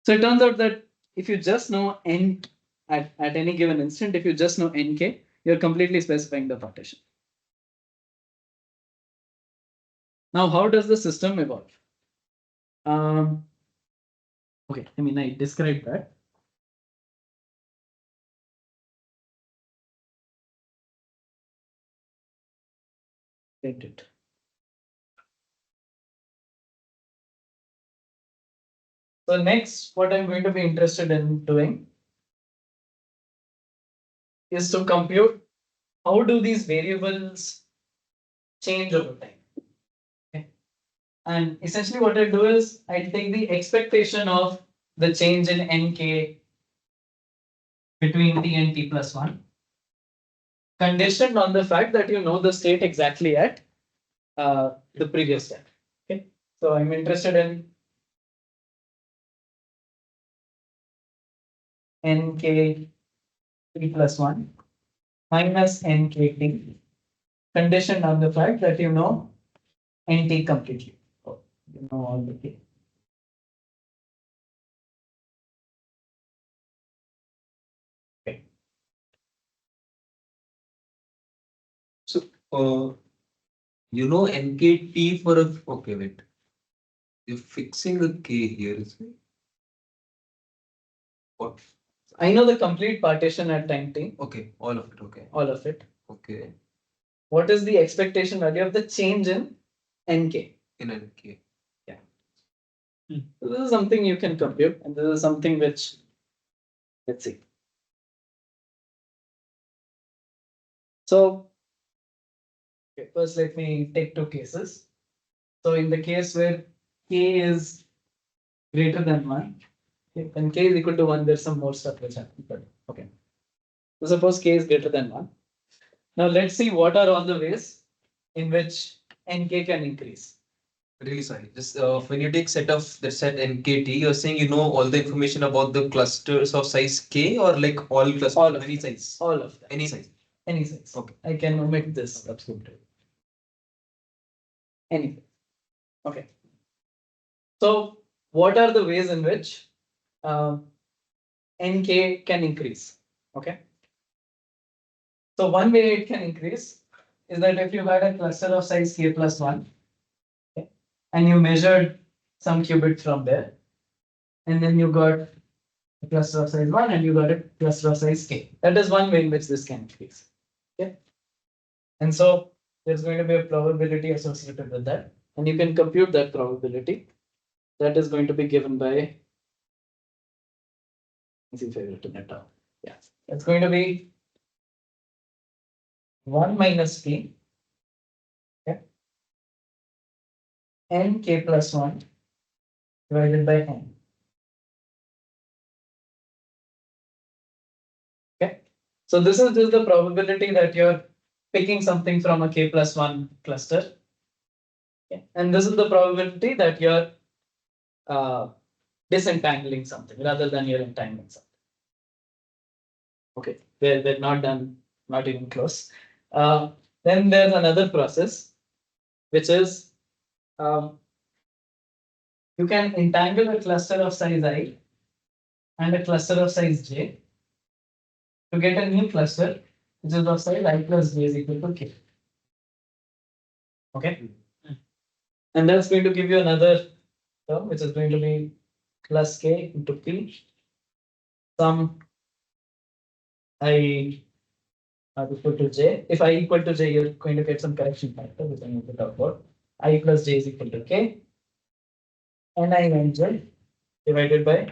So it turns out that if you just know n at any given instant, if you just know nk, you're completely specifying the partition. Now, how does the system evolve? Okay, I mean, I described that. Get it. So next, what I'm going to be interested in doing is to compute how do these variables change over time? Okay. And essentially what I do is I take the expectation of the change in nk between t and t plus 1, conditioned on the fact that you know the state exactly at the previous step. Okay, so I'm interested in nk t plus 1 minus nkt, conditioned on the fact that you know nt completely. Oh, you know all the k. Okay. So, you know, NKT for a, okay, wait. You're fixing a K here, isn't it? What? I know the complete partition at time t, Okay, all of it, okay. all of it. Okay, What is the expectation value of the change in nk? in NK. So this is something you can compute, and this is something which, let's see. So, okay, first let me take two cases. So in the case where k is greater than 1, okay, when k is equal to 1, there's some more stuff which happens. But okay. So suppose k is greater than 1. Now let's see what are all the ways in which nk can increase. Really sorry. Just when you take set of the set NKT, you're saying you know all the information about the clusters of size K or like all clusters, All of any them. size, All of them. any size. Any size. Okay. I can omit this subscriptor. Anything. Okay. So what are the ways in which nk can increase? Okay. So one way it can increase is that if you had a cluster of size k plus 1, okay, and you measured some qubits from there, and then you got a cluster of size 1 and you got a cluster of size k. That is one way in which this can increase. Okay. And so there's going to be a probability associated with that, and you can compute that probability. That is going to be given by, let's see if I written it down. Yeah, it's going to be 1 minus k, okay, n k plus 1 divided by n. Okay, so this is just the probability that you're picking something from a k plus 1 cluster. Okay. And this is the probability that you're disentangling something rather than you're entangling something. Okay, we're not done, not even close. Then there's another process, which is you can entangle a cluster of size I and a cluster of size j to get a new cluster, which is of size I plus j is equal to k. Okay, and that's going to give you another term, which is going to be plus k into p, some I equal to j. If I equal to j, you're going to get some correction factor, which I'm going to talk about. I plus j is equal to k, n I n j divided by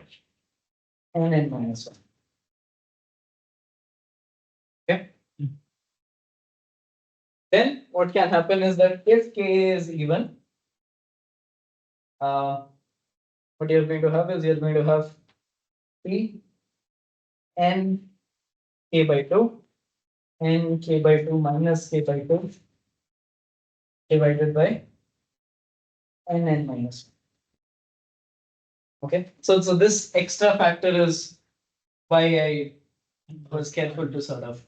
n n minus 1. Okay. Then what can happen is that if k is even, what you're going to have is you're going to have p n k by 2 n k by 2 minus k by 2 divided by n n minus 1. Okay, so this extra factor is why I was careful to sort of,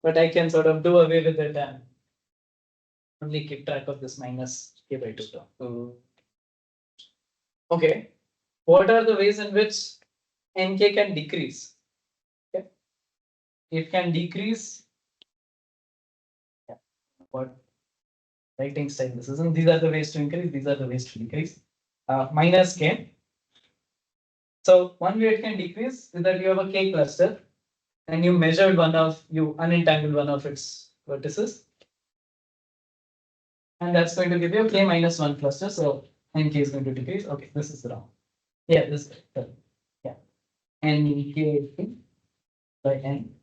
but I can sort of do away with it and only keep track of this minus k by 2 term. Okay, what are the ways in which nk can decrease? Okay, it can decrease. Yeah. What writing style this isn't? These are the ways to increase. These are the ways to decrease. Minus k. So one way it can decrease is that you have a k cluster, and you measured you unentangled one of its vertices, and that's going to give you a k minus 1 cluster. So nk is going to decrease. Okay, this is wrong. Yeah, this is correct. Yeah, nk by n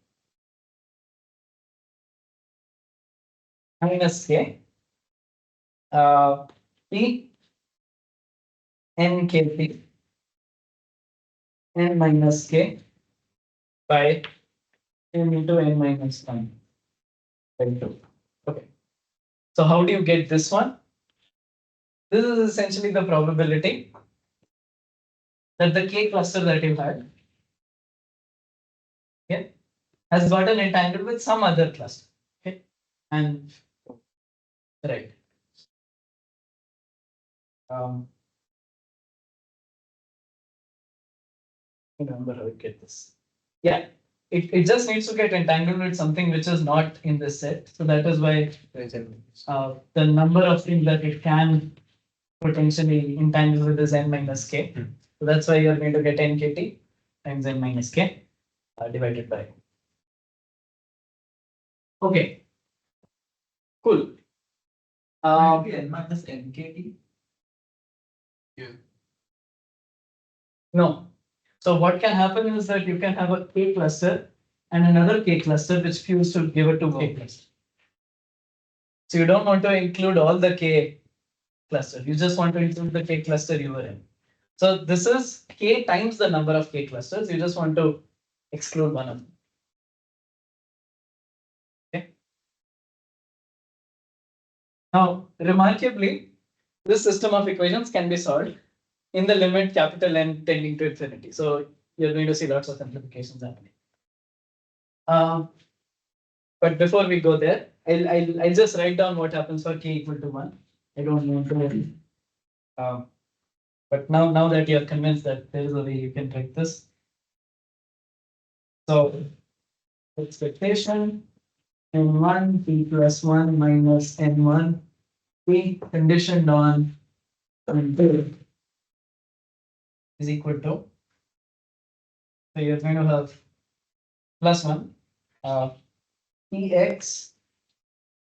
minus k p n kp n minus k by n into n minus 1 by 2. Okay. So how do you get this one? This is essentially the probability that the k cluster that you had, okay, has gotten entangled with some other cluster. Okay. And right. Remember how to get this. Yeah. It just needs to get entangled with something which is not in this set. So that is why the number of things that it can potentially entangle with is n minus k. So that's why you're going to get n kt times n minus k divided by. Okay. Cool. n minus nkt. No. So what can happen is that you can have a k cluster and another k cluster which fuse to give a 2k cluster. So you don't want to include all the k cluster. You just want to include the k cluster you were in. So this is k times the number of k clusters. You just want to exclude one of them. Okay. Now, remarkably, this system of equations can be solved in the limit capital N tending to infinity. So you're going to see lots of simplifications happening. But before we go there, I'll just write down what happens for k equal to 1. I don't want to. But now that you're convinced that there is a way you can write this. So expectation n1 p plus 1 minus n1 p conditioned on n2 is equal to. So you're going to have plus 1 px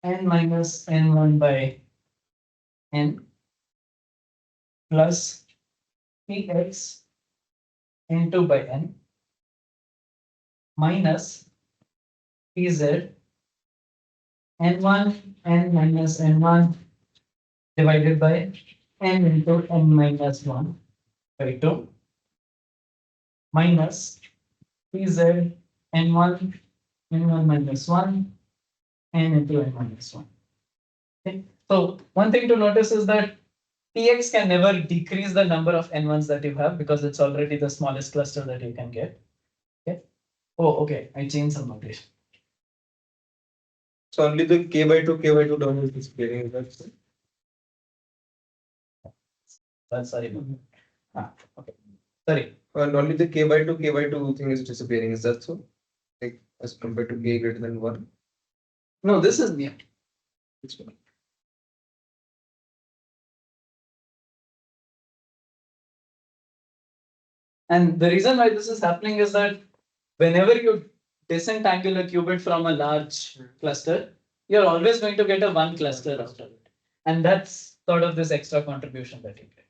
n minus n1 by n plus px n2 by n minus pz n1 n minus n1 divided by n into n minus 1 by 2 minus pz n1 n1 minus 1 n into n minus 1. Okay. So one thing to notice is that Px can never decrease the number of n1s that you have because it's already the smallest cluster that you can get. Okay. Oh, okay. I changed some notation. So only the k by 2 term is disappearing. That's sorry. Okay. Sorry. And only the k by 2 thing is disappearing. Is that so? Like as compared to k greater than 1? No, this is new. It's one. And the reason why this is happening is that whenever you disentangle a qubit from a large cluster, you're always going to get a one cluster out of it. And that's sort of this extra contribution that you get.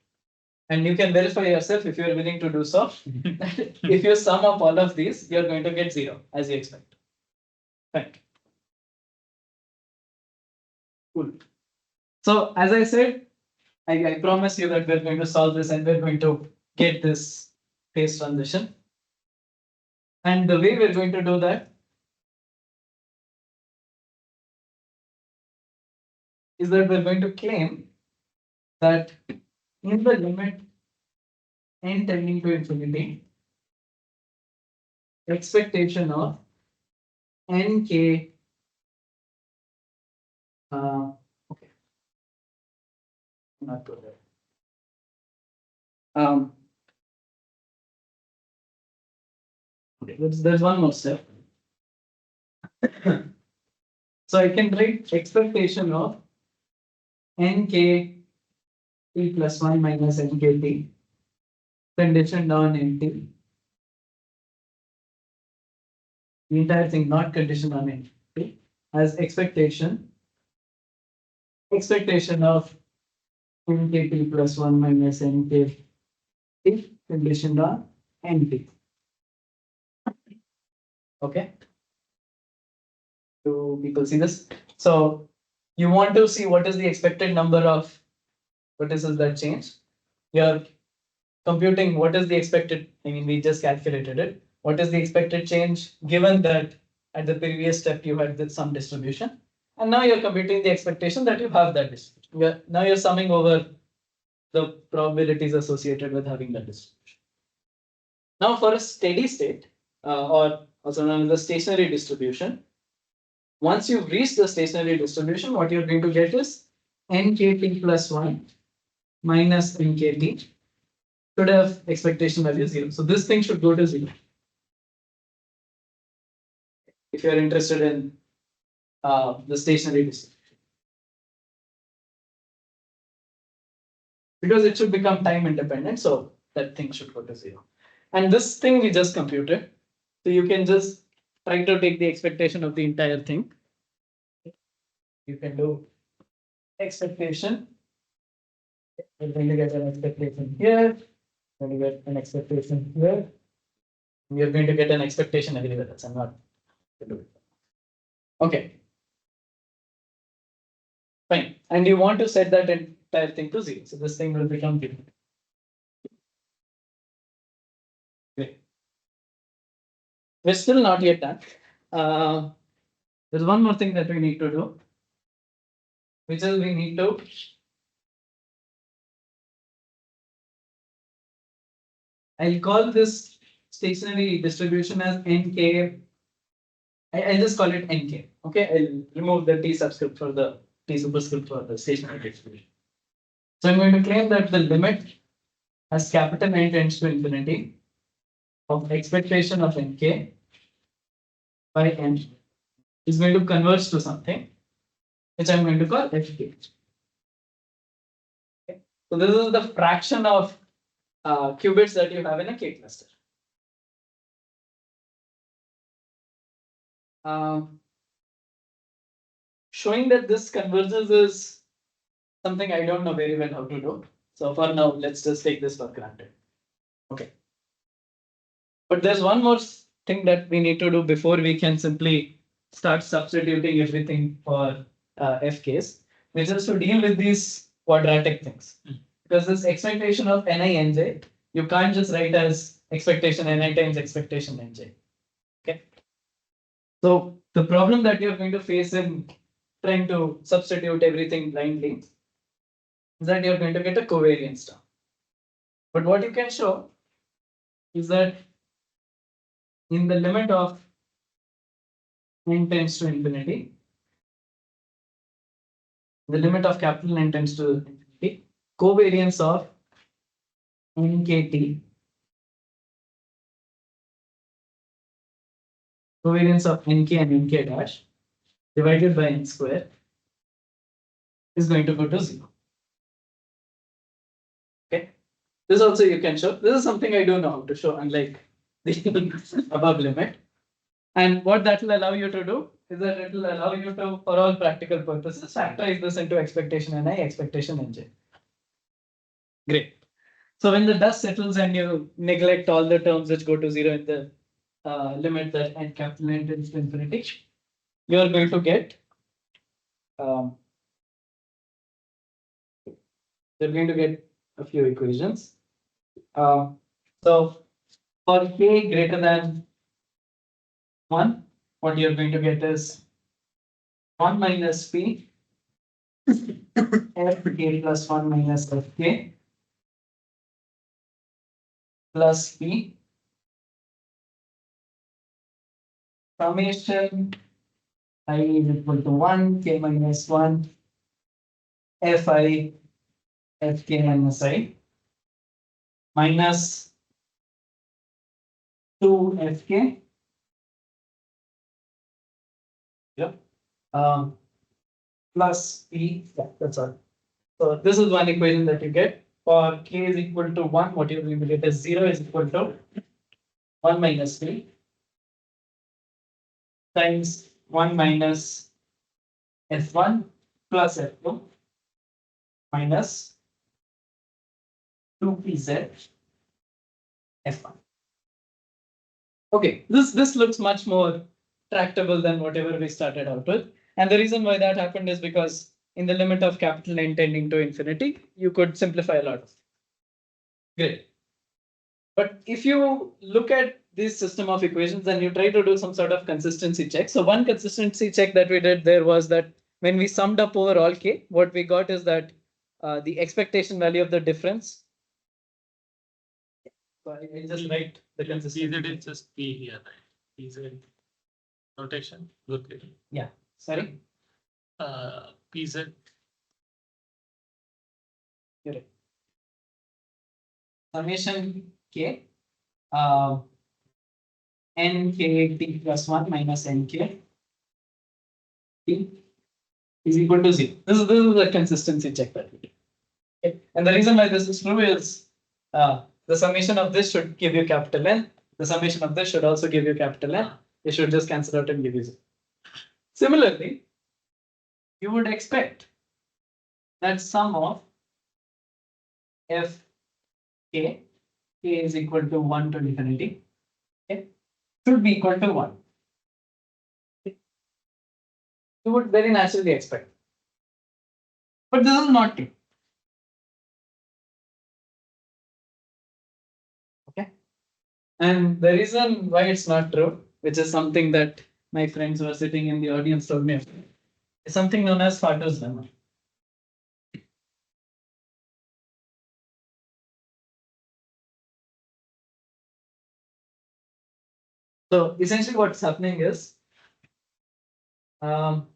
And you can verify yourself if you're willing to do so. If you sum up all of these, you're going to get 0 as you expect. Right. Cool. So as I said, I promise you that we're going to solve this and we're going to get this phase transition. And the way we're going to do that is that we're going to claim that in the limit n tending to infinity, expectation of nk okay, not good there. Okay, there's one more step. So I can write expectation of nk t plus 1 minus nkt conditioned on nt. The entire thing not conditioned on nt as expectation of nkt plus 1 minus nkt conditioned on nt. Okay. Do people see this? So you want to see what is the expected number of vertices that change. You're computing what is the expected, I mean, we just calculated it. What is the expected change given that at the previous step you had some distribution. And now you're computing the expectation that you have that distribution. Now you're summing over the probabilities associated with having that distribution. Now for a steady state, or also known as the stationary distribution, once you've reached the stationary distribution, what you're going to get is nkt plus 1 minus nkt should have expectation value 0. So this thing should go to 0. If you're interested in the stationary distribution. Because it should become time independent, so that thing should go to 0. And this thing we just computed. So you can just try to take the expectation of the entire thing. You can do expectation. You're going to get an expectation here. You're going to get an expectation here. You're going to get an expectation everywhere else. I'm not going to do it. Okay. Fine. And you want to set that entire thing to 0. So this thing will become 0. Okay. We're still not yet done. There's one more thing that we need to do, which is we need to I'll call this stationary distribution as nk. I'll just call it nk. Okay, I'll remove the t subscript for the t superscript for the stationary distribution. So I'm going to claim that the limit as capital N tends to infinity of expectation of nk by n is going to converge to something which I'm going to call fk. Okay. So this is the fraction of qubits that you have in a K cluster. Showing that this converges is something I don't know very well how to do. So for now, let's just take this for granted. Okay. But there's one more thing that we need to do before we can simply start substituting everything for FKs, which is to deal with these quadratic things. Because this expectation of Ni Nj, you can't just write as expectation Ni times expectation Nj. Okay. So the problem that you're going to face in trying to substitute everything blindly is that you're going to get a covariance term. But what you can show is that in the limit of n tends to infinity, the limit of capital N tends to infinity, covariance of nkt, covariance of nk and nk dash divided by n square is going to go to 0. Okay, this also you can show. This is something I don't know how to show, unlike the above limit. And what that will allow you to do is that it will allow you to, for all practical purposes, factorize this into expectation Ni, expectation Nj. Great. So when the dust settles and you neglect all the terms which go to 0 in the limit that n capital N tends to infinity, you are going to get you're going to get a few equations. So for k greater than 1, what you're going to get is 1 minus p fk plus 1 minus fk plus p summation I is equal to 1 k minus 1 fi fk minus I minus 2 fk. Yep. Plus p. Yeah, that's all. So this is one equation that you get. For k is equal to 1, what you're going to get is 0 is equal to 1 minus 3 times 1 minus f1 plus f2 minus 2pz f1. Okay, this looks much more tractable than whatever we started out with. And the reason why that happened is because in the limit of capital N tending to infinity, you could simplify a lot of. Great. But if you look at this system of equations and you try to do some sort of consistency check. So one consistency check that we did there was that when we summed up over all k, what we got is that the expectation value of the difference. So I just write the consistency. PZ is just P here, right? PZ notation. Good. Yeah. Sorry. PZ. Summation k. Nk t plus 1 minus nk t is equal to 0. This is a consistency check that we do. Okay. And the reason why this is true is the summation of this should give you capital N. The summation of this should also give you capital N. It should just cancel out and give you 0. Similarly, you would expect that sum of f k is equal to 1 to infinity. Okay, should be equal to 1. You would very naturally expect. But this is not true. Okay. And the reason why it's not true, which is something that my friends who are sitting in the audience told me, is something known as Fartow's lemma. So essentially what's happening is, so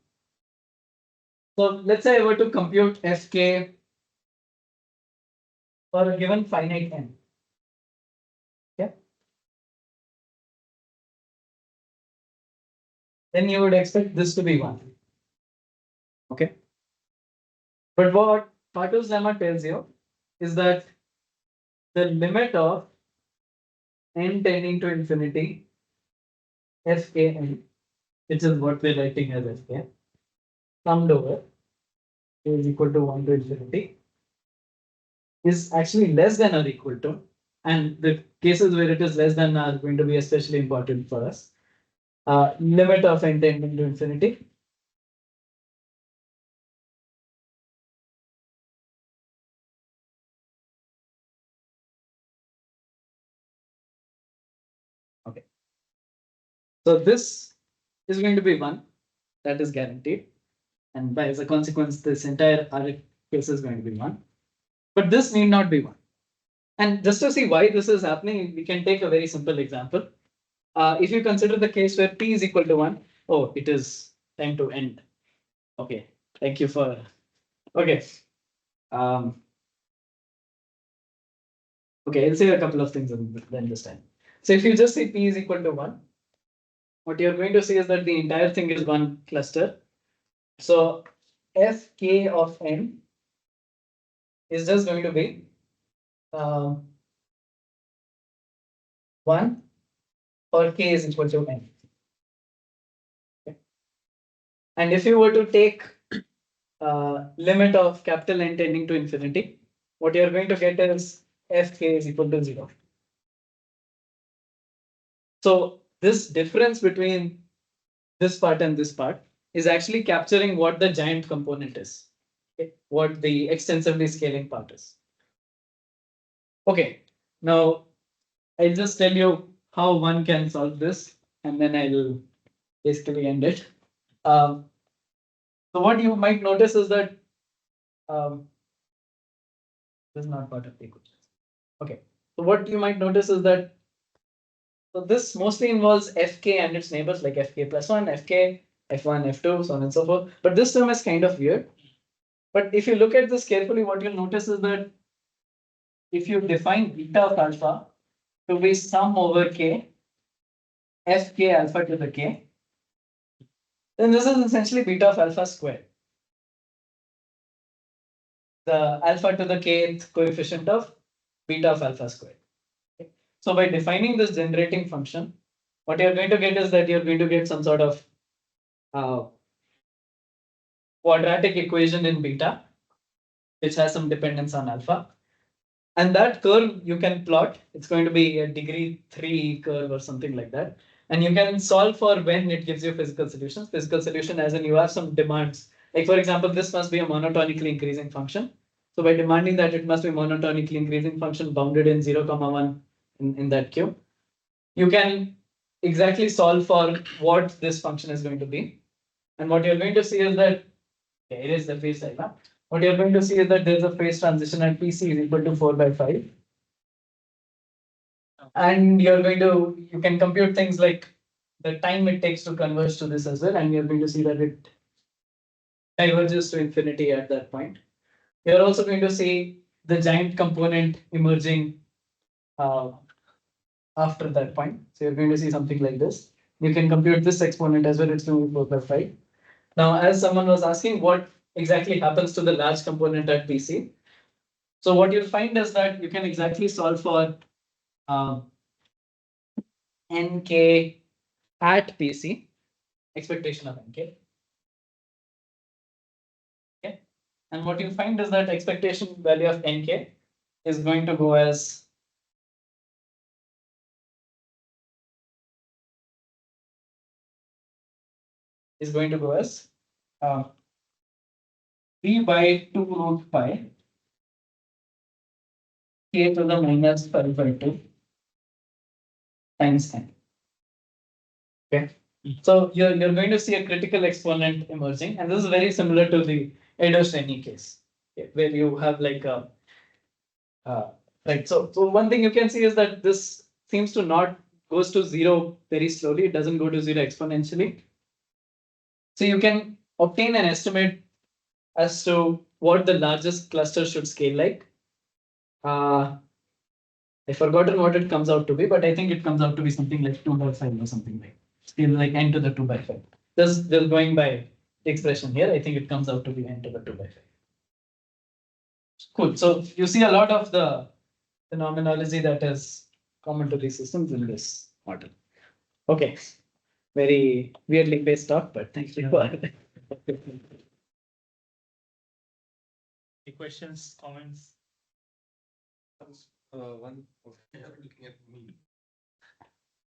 let's say I were to compute fk for a given finite n. Okay. Then you would expect this to be 1. Okay. But what Fartow's lemma tells you is that the limit of n tending to infinity fkn, which is what we're writing as fk, summed over is equal to 1 to infinity, is actually less than or equal to, and the cases where it is less than are going to be especially important for us, limit of n tending to infinity okay. So this is going to be 1, that is guaranteed, and by as a consequence this entire Rx case is going to be 1, but this need not be 1. And just to see why this is happening, we can take a very simple example. If you consider the case where p is equal to 1, oh, it is time to end. Okay, thank you for, okay. Okay, I'll say a couple of things then this time. So if you just say p is equal to 1, what you're going to see is that the entire thing is one cluster. So fk of n is just going to be 1 for k is equal to n. Okay. And if you were to take limit of capital N tending to infinity, what you're going to get is fk is equal to 0. So this difference between this part and this part is actually capturing what the giant component is, okay, what the extensively scaling part is. Okay, now I'll just tell you how one can solve this, and then I'll basically end it. So what you might notice is that this is not part of the equation. Okay, so what you might notice is that so this mostly involves fk and its neighbors like fk plus 1, fk, f1, f2, so on and so forth. But this term is kind of weird. But if you look at this carefully, what you'll notice is that if you define beta of alpha to be sum over k, fk alpha to the k, then this is essentially beta of alpha squared. The alpha to the kth coefficient of beta of alpha squared. Okay. So by defining this generating function, what you're going to get is that you're going to get some sort of quadratic equation in beta, which has some dependence on alpha. And that curve you can plot. It's going to be a degree 3 curve or something like that. And you can solve for when it gives you physical solutions. Physical solution as in you have some demands. Like for example, this must be a monotonically increasing function. So by demanding that it must be monotonically increasing function bounded in 0, 1 in that Q, you can exactly solve for what this function is going to be. And what you're going to see is that, okay, it is the phase diagram. What you're going to see is that there's a phase transition at PC is equal to 4/5. And you're going to, you can compute things like the time it takes to converge to this as well. And you're going to see that it diverges to infinity at that point. You're also going to see the giant component emerging after that point. So you're going to see something like this. You can compute this exponent as well, it's going to be 4/5. Now, as someone was asking, what exactly happens to the large component at PC? So what you'll find is that you can exactly solve for nk at PC, expectation of nk. Okay. And what you'll find is that expectation value of nk is going to go as b by 2 root pi k to the minus 5/2 times n. Okay. So you're going to see a critical exponent emerging, and this is very similar to the Erdös Rényi case, okay, where you have like a right. So one thing you can see is that this seems to not goes to 0 very slowly. It doesn't go to 0 exponentially. So you can obtain an estimate as to what the largest cluster should scale like. I've forgotten what it comes out to be, but I think it comes out to be something like 2/5 or something like scale like n to the 2/5. Just going by the expression here, I think it comes out to be n to the 2/5. Cool. So you see a lot of the phenomenology that is common to these systems in this model. Okay. Very weirdly paced talk, but thank you for Any questions, comments? One looking at me.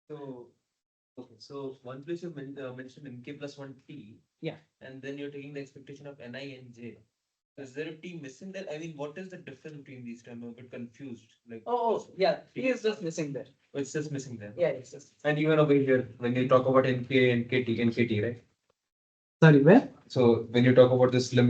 So, okay, so one place you mentioned nk plus 1t. Yeah. And then you're taking the expectation of ni and j. Is there a t missing there? I mean, what is the difference between these two? I'm a bit confused. Like, Oh, yeah, T is just missing there. it's just missing there. Yeah, it's just. And even over here, when you talk about nk, nkt, nkt, right? Sorry, where? So when you talk about this limit.